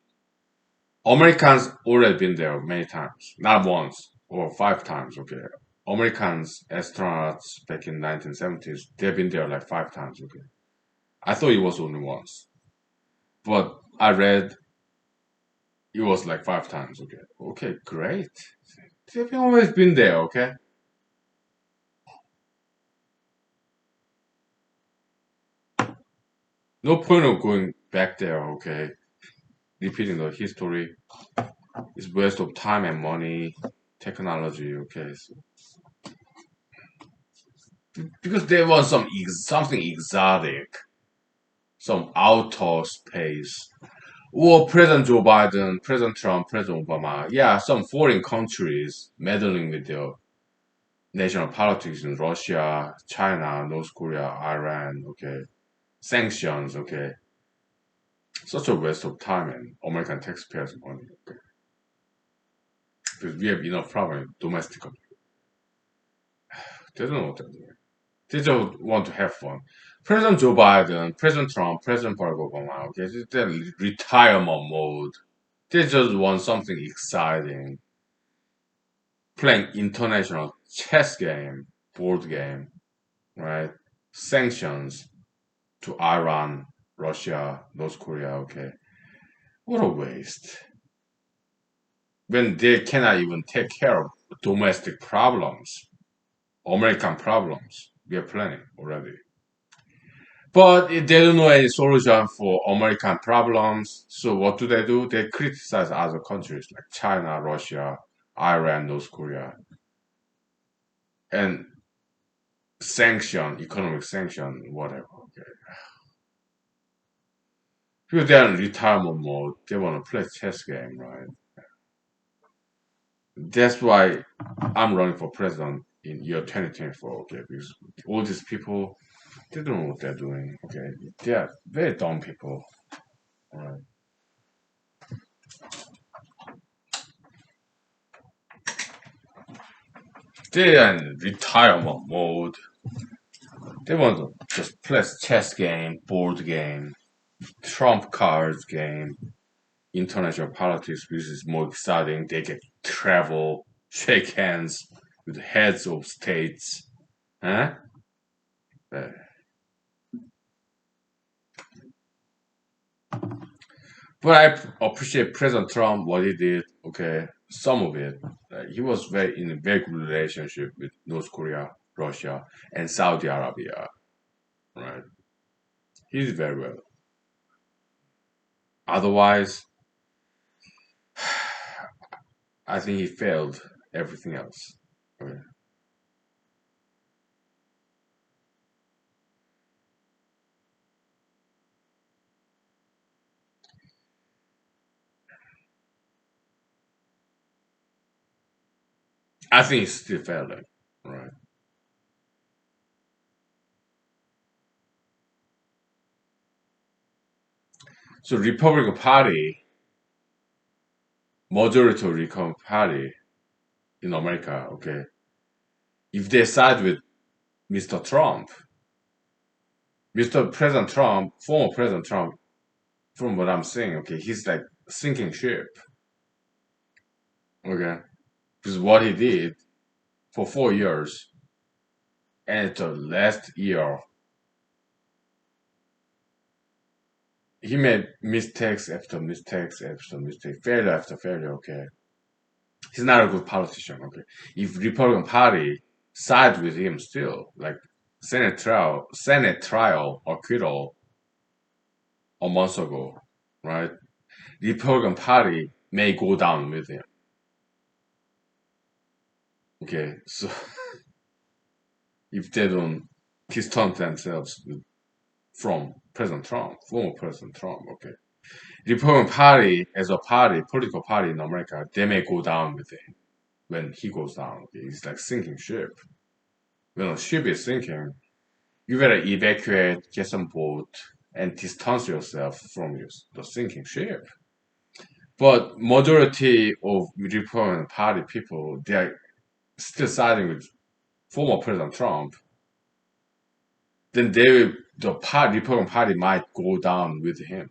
Americans already been there many times, not once or 5 times, okay. Americans astronauts back in 1970s, they've been there like 5 times, okay. I thought it was only once, but I read it was like 5 times, okay. Okay, great. They've always been there, okay. No point of going back there, okay. Repeating the history is waste of time and money, technology, okay. So, because they want something exotic, some outer space. Or President Joe Biden, President Trump, President Obama, yeah, some foreign countries meddling with their national politics in Russia, China, North Korea, Iran, okay, sanctions, okay. Such a waste of time and American taxpayers' money, okay. Because we have enough problem domestically. They don't know what they're doing. They just want to have fun. President Joe Biden, President Trump, President Barack Obama, okay, they're retirement mode. They just want something exciting. Playing international chess game, board game, right? Sanctions to Iran, Russia, North Korea, okay. What a waste. When they cannot even take care of domestic problems, American problems, we are planning already. But they don't know any solution for American problems. So what do? They criticize other countries like China, Russia, Iran, North Korea, and sanction, economic sanction, whatever. Okay, because they're in retirement mode, they want to play chess game, right? That's why I'm running for president in year 2024. Okay, because all these people, they don't know what they're doing. Okay, they are very dumb people. Right? They are in retirement mode. They want to just play chess game, board game, trump cards game, international politics, which is more exciting. They get to travel, shake hands with heads of states. Huh? Uh, but I appreciate President Trump, what he did. Okay, some of it. He was very in a very good relationship with North Korea, Russia, and Saudi Arabia. Right? He did very well. Otherwise, I think he failed everything else. Okay. I think he's still failing. Right. So Republican Party, majority of Republican Party in America, okay, if they side with Mr. Trump, Mr. President Trump, former President Trump, from what I'm saying, okay, he's like sinking ship, okay, because what he did for 4 years, and the last year, he made mistakes after mistakes after mistake, failure after failure, okay. He's not a good politician, okay. If Republican Party side with him still, like Senate trial, acquittal, a month ago, right? The Republican Party may go down with him. Okay, so if they don't distance themselves from President Trump, former President Trump, okay, Republican Party as a party, political party in America, they may go down with him when he goes down. Okay? It's like sinking ship. When a ship is sinking, you better evacuate, get some boat, and distance yourself from the sinking ship. But majority of Republican Party people, they are still siding with former President Trump. Then Republican Party might go down with him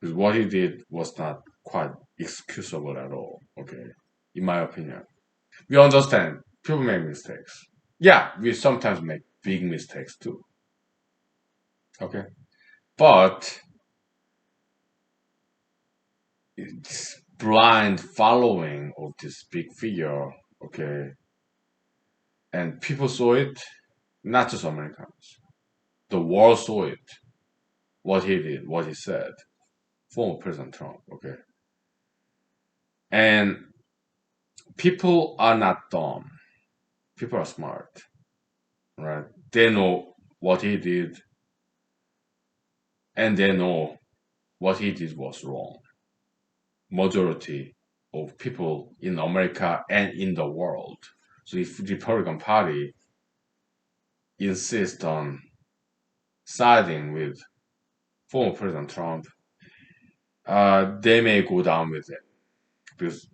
because what he did was not quite excusable at all. Okay, in my opinion, we understand people make mistakes. Yeah, we sometimes make big mistakes too. Okay, but it's blind following of this big figure. Okay, and people saw it, not just Americans. The world saw it. What he did, what he said, former President Trump. Okay, and people are not dumb. People are smart, right? They know what he did, and they know what he did was wrong. Majority of people in America and in the world. So if the Republican Party insists on siding with former President Trump, they may go down with it because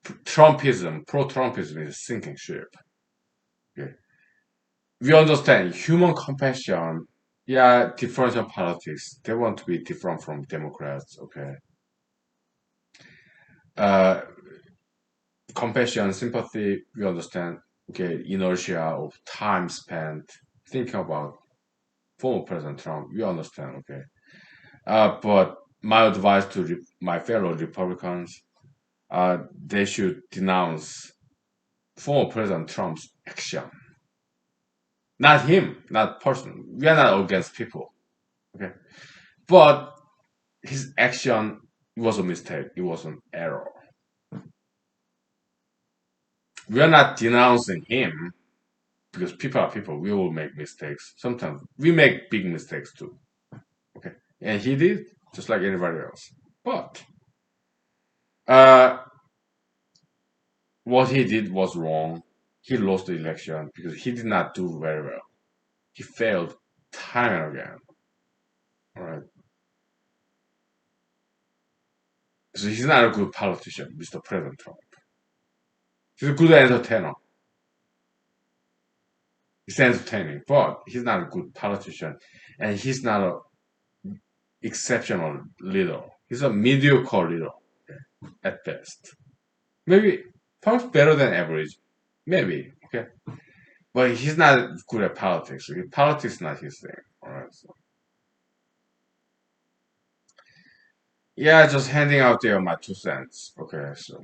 Trumpism, pro-Trumpism is a sinking ship. Okay? We understand human compassion. Yeah, differential politics. They want to be different from Democrats. Okay. Uh, compassion, sympathy. We understand. Okay, inertia of time spent thinking about former President Trump. We understand. Okay. But my advice to my fellow Republicans, they should denounce former President Trump's action. Not him, not person. We are not against people. Okay. But his action was a mistake. It was an error. We are not denouncing him because people are people. We will make mistakes. Sometimes we make big mistakes too. Okay. And he did, just like anybody else. But uh, what he did was wrong. He lost the election because he did not do very well. He failed time and again. All right. So he's not a good politician, Mr. President Trump. He's a good entertainer. He's entertaining, but he's not a good politician, and he's not an exceptional leader. He's a mediocre leader, okay, at best. Maybe perhaps better than average, maybe, okay. But he's not good at politics. Okay? Politics is not his thing. All right. So. Yeah, just handing out there my 2 cents. Okay, so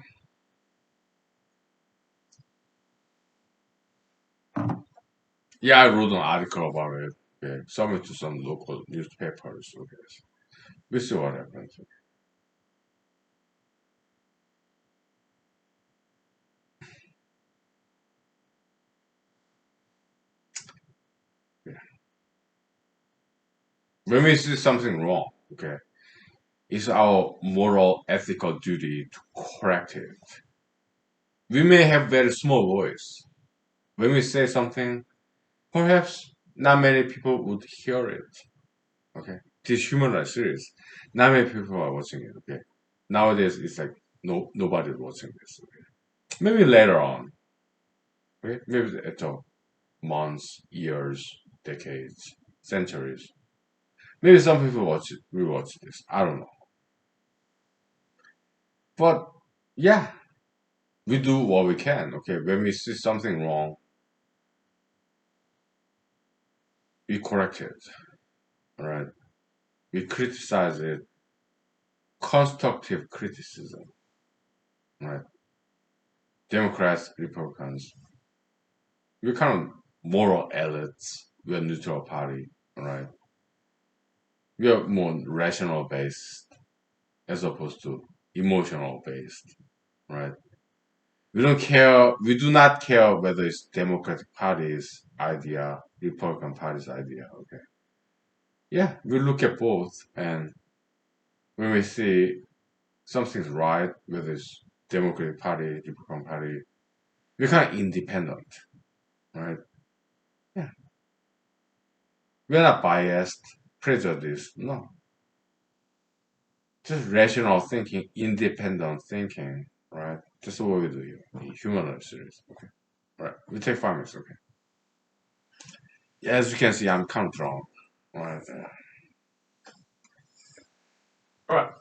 yeah, I wrote an article about it. Okay, submit to some local newspapers. Okay, so we'll see what happens. Yeah. When we see something wrong, okay, it's our moral, ethical duty to correct it. We may have very small voice. When we say something, perhaps not many people would hear it. Okay, this human rights series, not many people are watching it. Okay, nowadays it's like nobody's watching this. Okay? Maybe later on. Okay, maybe after months, years, decades, centuries. Maybe some people watch it, will watch this. I don't know. But yeah, we do what we can. Okay, when we see something wrong, we correct it. All right, we criticize it. Constructive criticism. Right, Democrats, Republicans. We're kind of moral elites. We're a neutral party. All right, We are more rational based as opposed to emotional based, right? We don't care. We do not care whether it's Democratic Party's idea, Republican Party's idea. Okay. Yeah, we look at both, and when we see something's right, whether it's Democratic Party, Republican Party, we're kind of independent, right? Yeah, we're not biased, prejudiced. No, just rational thinking, independent thinking, right? Just what we do here in human series. Okay, all right. We take 5 minutes. Okay. Yeah, as you can see, I'm kind of drunk. Right. All right.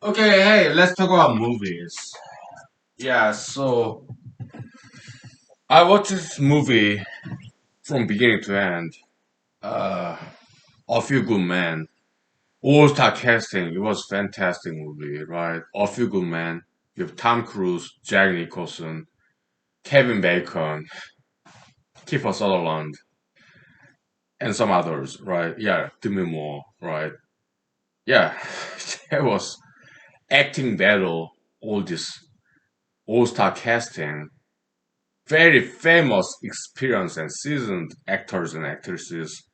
Okay, hey, let's talk about movies. Yeah, so I watched this movie from beginning to end. Uh, A Few Good Men. All-star casting. It was fantastic movie, right? A Few Good Men. You have Tom Cruise, Jack Nicholson, Kevin Bacon, Kiefer Sutherland, and some others, right? Yeah, Demi Moore, right? Yeah, there was acting battle. All this all-star casting. Very famous, experienced, and seasoned actors and actresses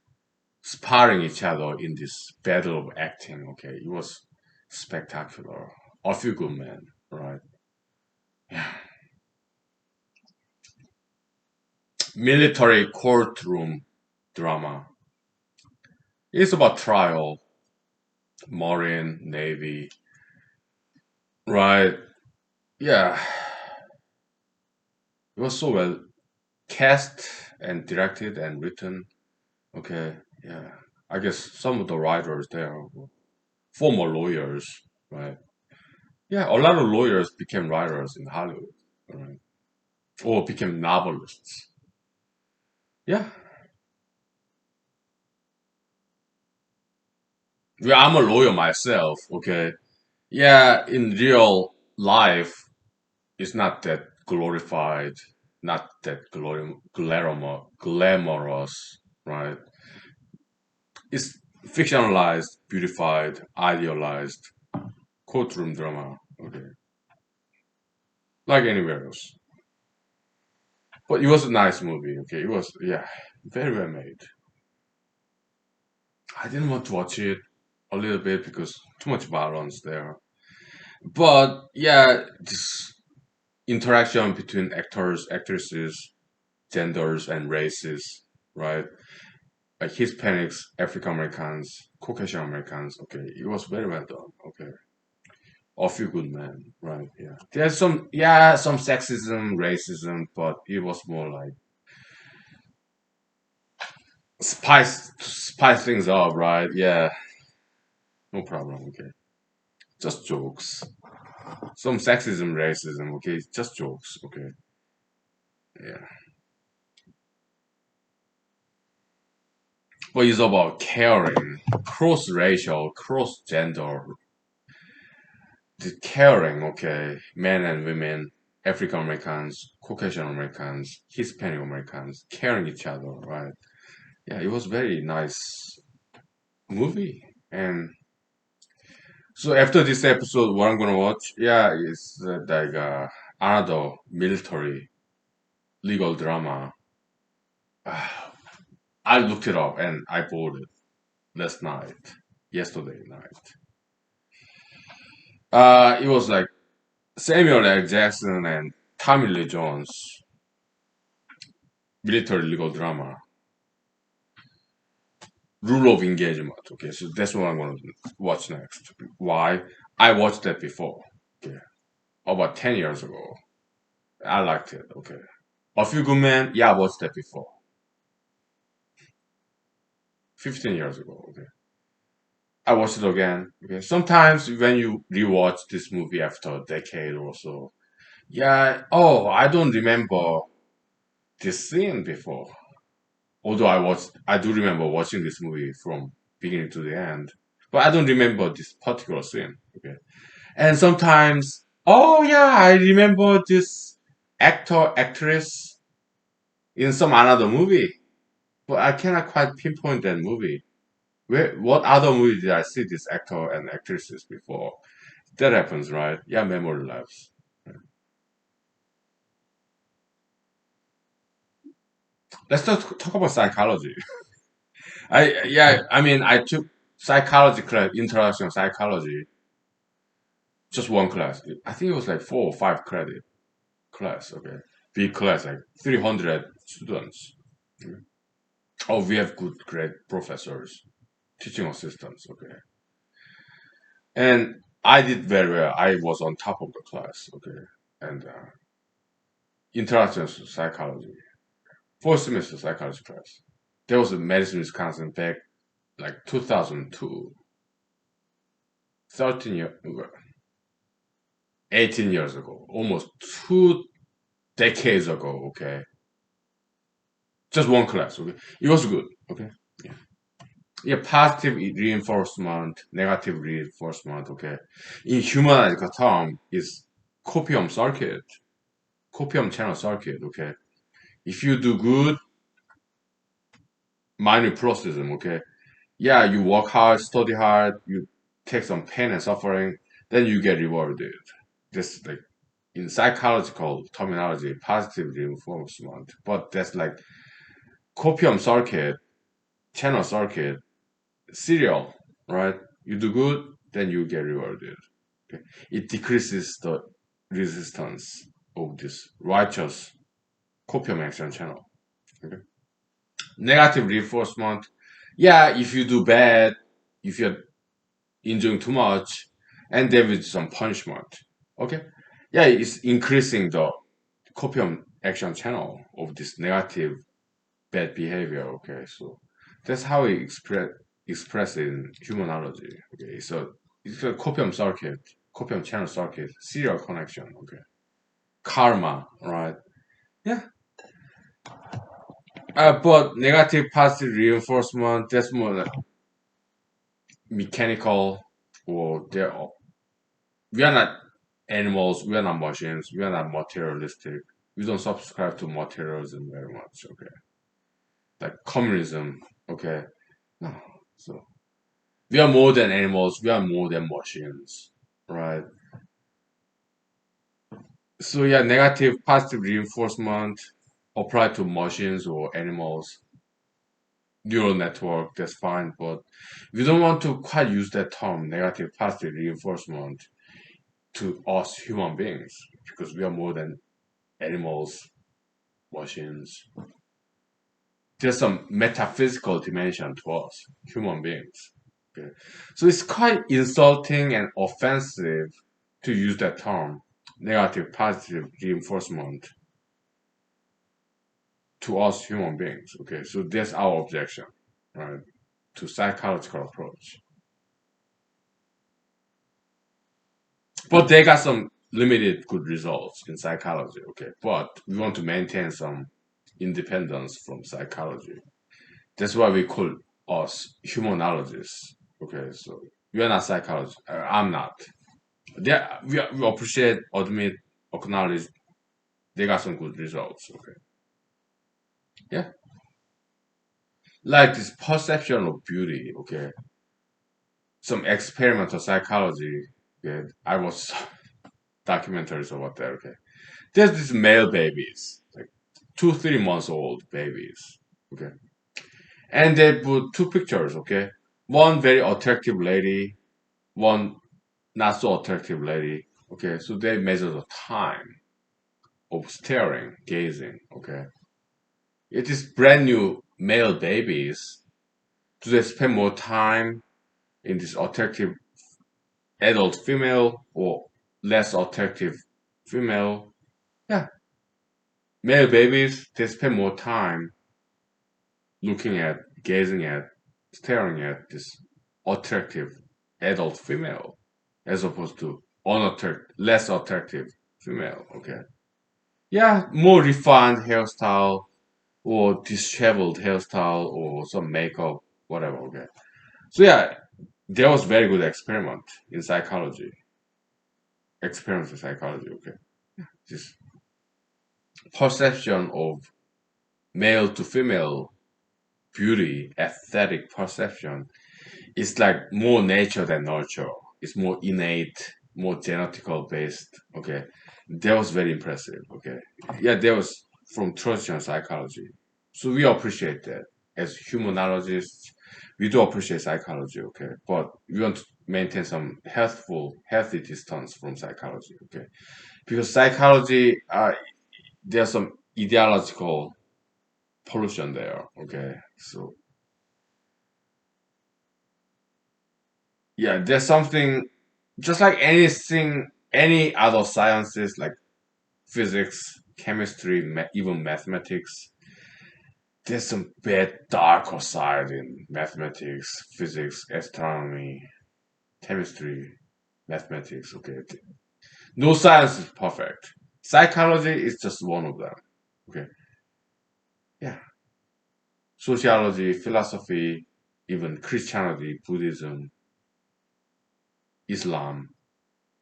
sparring each other in this battle of acting. Okay, it was spectacular. A Few Good Men, right? Yeah. Military courtroom drama. It's about trial, Marine, Navy, right? Yeah, it was so well cast and directed and written. Okay, yeah. I guess some of the writers there were former lawyers, right? Yeah, a lot of lawyers became writers in Hollywood, right? Or became novelists. Yeah, yeah, I'm a lawyer myself. Okay, yeah, in real life, it's not that glorified, not that glamorous, right? It's fictionalized, beautified, idealized courtroom drama. Okay, like anywhere else. But it was a nice movie. Okay, it was, yeah, very well made. I didn't want to watch it a little bit because too much violence there. But yeah, this interaction between actors, actresses, genders, and races, right? Like Hispanics, African Americans, Caucasian Americans. Okay, it was very well done. Okay, A Few Good Men, right? Yeah, there's some, yeah, some sexism, racism, but it was more like spice things up, right? Yeah, no problem. Okay, just jokes. Some sexism, racism. Okay, just jokes. Okay, yeah. but it's about caring, cross-racial, cross-gender, the caring, okay, men and women, African Americans, Caucasian Americans, Hispanic Americans, caring each other, right? Yeah, it was very nice movie. And so after this episode, what I'm gonna watch, yeah, is like another military legal drama. I looked it up and I bought it last night, yesterday night. It was like Samuel L. Jackson and Tommy Lee Jones military legal drama, rule of engagement. Okay, so that's what I'm gonna watch next. Why? I watched that before. Okay, about 10 years ago. I liked it. Okay, A Few Good Men. Yeah, I watched that before. 15 years ago. Okay, I watched it again. Okay, sometimes when you rewatch this movie after a decade or so, yeah. Oh, I don't remember this scene before. Although I do remember watching this movie from beginning to the end, but I don't remember this particular scene. Okay, and sometimes, oh yeah, I remember this actor actress in some another movie, but I cannot quite pinpoint that movie. What other movie did I see this actor and actresses before? That happens, right? Yeah, memory lapse. Let's talk about psychology. I mean, I took psychology class, introduction psychology, just one class. I think it was like 4 or 5 credit class. Okay, big class, like 300 students. Mm. Oh, we have good, great professors, teaching assistants. Okay, and I did very well. I was on top of the class. Okay, and introduction to psychology, 4 semester psychology class. There was a medicine Wisconsin back like 2002, 13 years, 18 years ago, almost 2 decades ago. Okay, just one class. Okay, it was good. Okay, yeah, yeah. Positive reinforcement, negative reinforcement. Okay, in human term is copium circuit, copium channel circuit. Okay, if you do good, minor processism. Okay, yeah, you work hard, study hard, you take some pain and suffering, then you get rewarded. This like in psychological terminology, positive reinforcement. But that's like copium circuit, channel circuit, serial, right? You do good, then you get rewarded. Okay? It decreases the resistance of this righteous copium action channel. Okay? Negative reinforcement, yeah, if you do bad, if you're enjoying too much, and there is some punishment. Okay? Yeah, it's increasing the copium action channel of this negative bad behavior. Okay, so that's how we express in humanology. Okay, so it's a copium circuit, copium channel circuit, serial connection. Okay, karma, right? Yeah, but negative positive reinforcement, that's more like mechanical, or we are not animals, we are not machines, we are not materialistic. We don't subscribe to materialism very much. Okay, like communism. Okay, no. So we are more than animals, we are more than machines, right? So yeah, negative positive reinforcement applied to machines or animals, neural network, that's fine, but we don't want to quite use that term, negative positive reinforcement, to us human beings, because we are more than animals, machines. There's some metaphysical dimension to us human beings. Okay? So it's quite insulting and offensive to use that term, negative positive reinforcement, to us human beings. Okay, so that's our objection, right, to psychological approach. But they got some limited good results in psychology. Okay, but we want to maintain some independence from psychology. That's why we call us humanologists. Okay, so you're not psychologists. I'm not. We appreciate, admit, acknowledge they got some good results. Okay, yeah, like this perception of beauty. Okay, some experimental psychology. Okay, I watched documentaries about that. Okay, there's these male babies, like 2, 3 months old babies. Okay, and they put two pictures. Okay, one very attractive lady, one not so attractive lady. Okay, so they measure the time of staring, gazing. Okay, it is brand new male babies. Do they spend more time in this attractive adult female or less attractive female? Yeah, male babies they spend more time looking at, gazing at, staring at this attractive adult female as opposed to less attractive female. Okay. Yeah, more refined hairstyle or disheveled hairstyle or some makeup, whatever. Okay. So yeah, there was very good experiment in psychology. Experiment in psychology. Okay. This perception of male to female beauty, aesthetic perception is like more nature than nurture. It's more innate, more genetical based. Okay. That was very impressive. Okay. Yeah, that was from traditional psychology. So we appreciate that. As humanologists, we do appreciate psychology, okay? But we want to maintain some healthy distance from psychology, okay? Because psychology, there's some ideological pollution there, okay? So yeah, there's something just like anything, any other sciences like physics, chemistry, even mathematics. There's some bad darker side in mathematics, physics, astronomy, chemistry, mathematics. Okay, no science is perfect. Psychology is just one of them. Okay, yeah. Sociology, philosophy, even Christianity, Buddhism, Islam,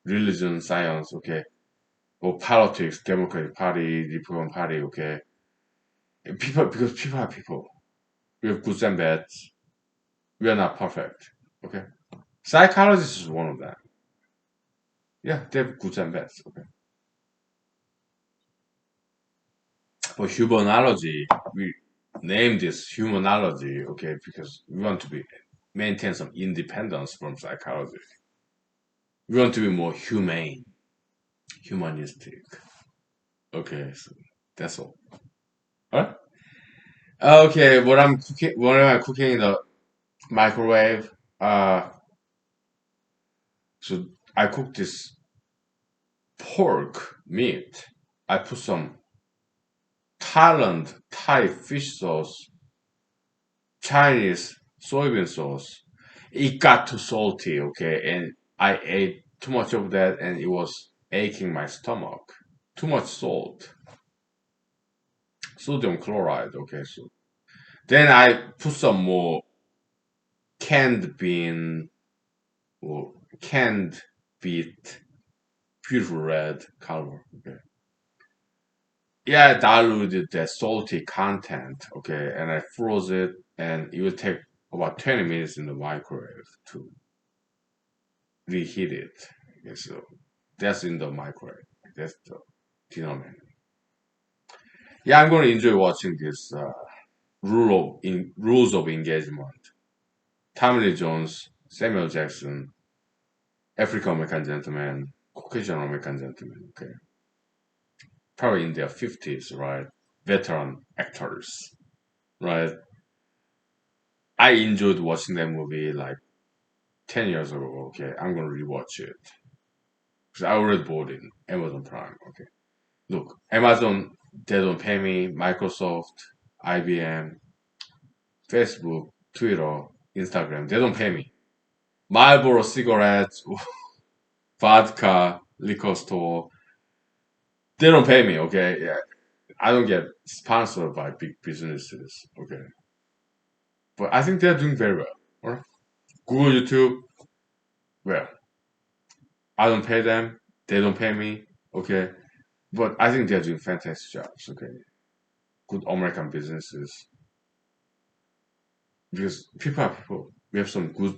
religion, science. Okay, or politics, Democratic Party, Republican Party. Okay, people because people are people. We have goods and bads. We are not perfect. Okay, psychology is one of them. Yeah, they have goods and bads. Okay, for humanology, we name this humanology. Okay, because we want to be maintain some independence from psychology. We want to be more humane, humanistic. Okay, so that's all. Alright. Okay, what am I cooking in the microwave? So I cook this pork meat. I put some Thailand Thai fish sauce, Chinese soybean sauce. It got too salty, okay, and I ate too much of that, and it was aching my stomach. Too much salt, sodium chloride. Okay, so then I put some more canned bean or canned beet, beautiful red color. Okay, yeah, I diluted the salty content. Okay, and I froze it, and it will take about 20 minutes in the microwave to reheat it. Okay, so that's in the microwave. That's the dinner menu. Yeah, I'm going to enjoy watching this rules of engagement. Tommy Lee Jones, Samuel Jackson, African American gentleman, Caucasian American gentleman. Okay, probably in their 50s, right? Veteran actors, right? I enjoyed watching that movie like 10 years ago. Okay, I'm going to rewatch it because I already bought it Amazon Prime. Okay, look, Amazon they don't pay me. Microsoft, IBM, Facebook, Twitter, Instagram, they don't pay me. Marlboro cigarettes, vodka, liquor store, they don't pay me, okay? Yeah. I don't get sponsored by big businesses, okay? But I think they're doing very well. Or Google, YouTube, well, I don't pay them, they don't pay me, okay? But I think they're doing fantastic jobs, okay? Good American businesses. Because people are people. We have some good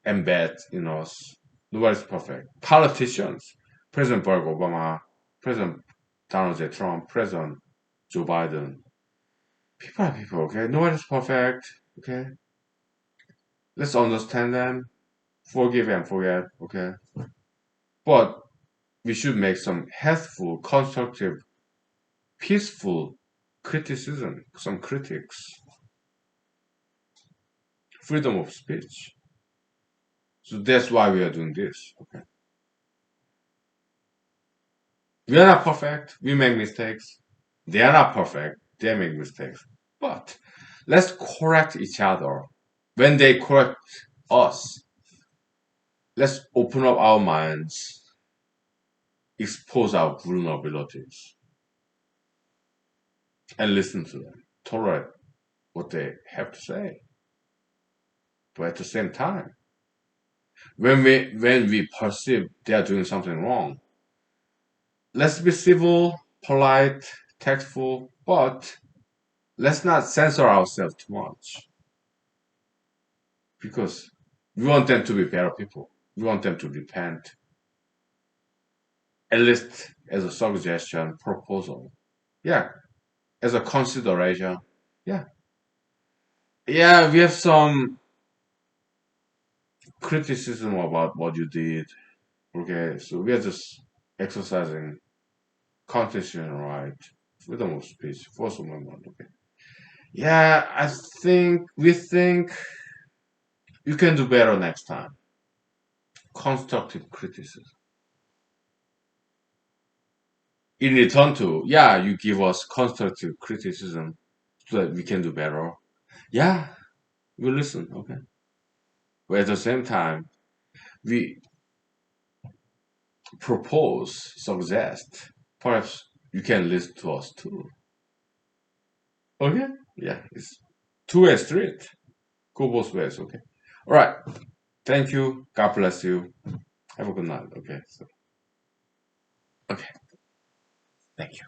and bad in us. Nobody's perfect. Politicians, President Barack Obama, President Donald J. Trump, President Joe Biden. People are people, okay? Nobody's perfect, okay? Let's understand them, forgive and forget, okay? But we should make some healthful, constructive, peaceful criticism, some critics, freedom of speech. So that's why we are doing this, okay? We are not perfect. We make mistakes. They are not perfect. They make mistakes. But let's correct each other. When they correct us, let's open up our minds, expose our vulnerabilities, and listen to them. Tolerate what they have to say. But at the same time, when we perceive they are doing something wrong, let's be civil, polite, tactful, but let's not censor ourselves too much. Because we want them to be better people. We want them to repent, at least as a suggestion, proposal. Yeah, as a consideration. Yeah. Yeah, we have some criticism about what you did. Okay, so we are just exercising constitutional right, freedom of speech, First Amendment. Okay. Yeah, we think you can do better next time. Constructive criticism. In return to, yeah, you give us constructive criticism so that we can do better. Yeah, we listen, okay. But at the same time, we propose, suggest, perhaps you can listen to us too. Okay? Yeah, it's two-way street. Go both ways, okay. All right. Thank you. God bless you. Have a good night. Okay. So, okay. Thank you.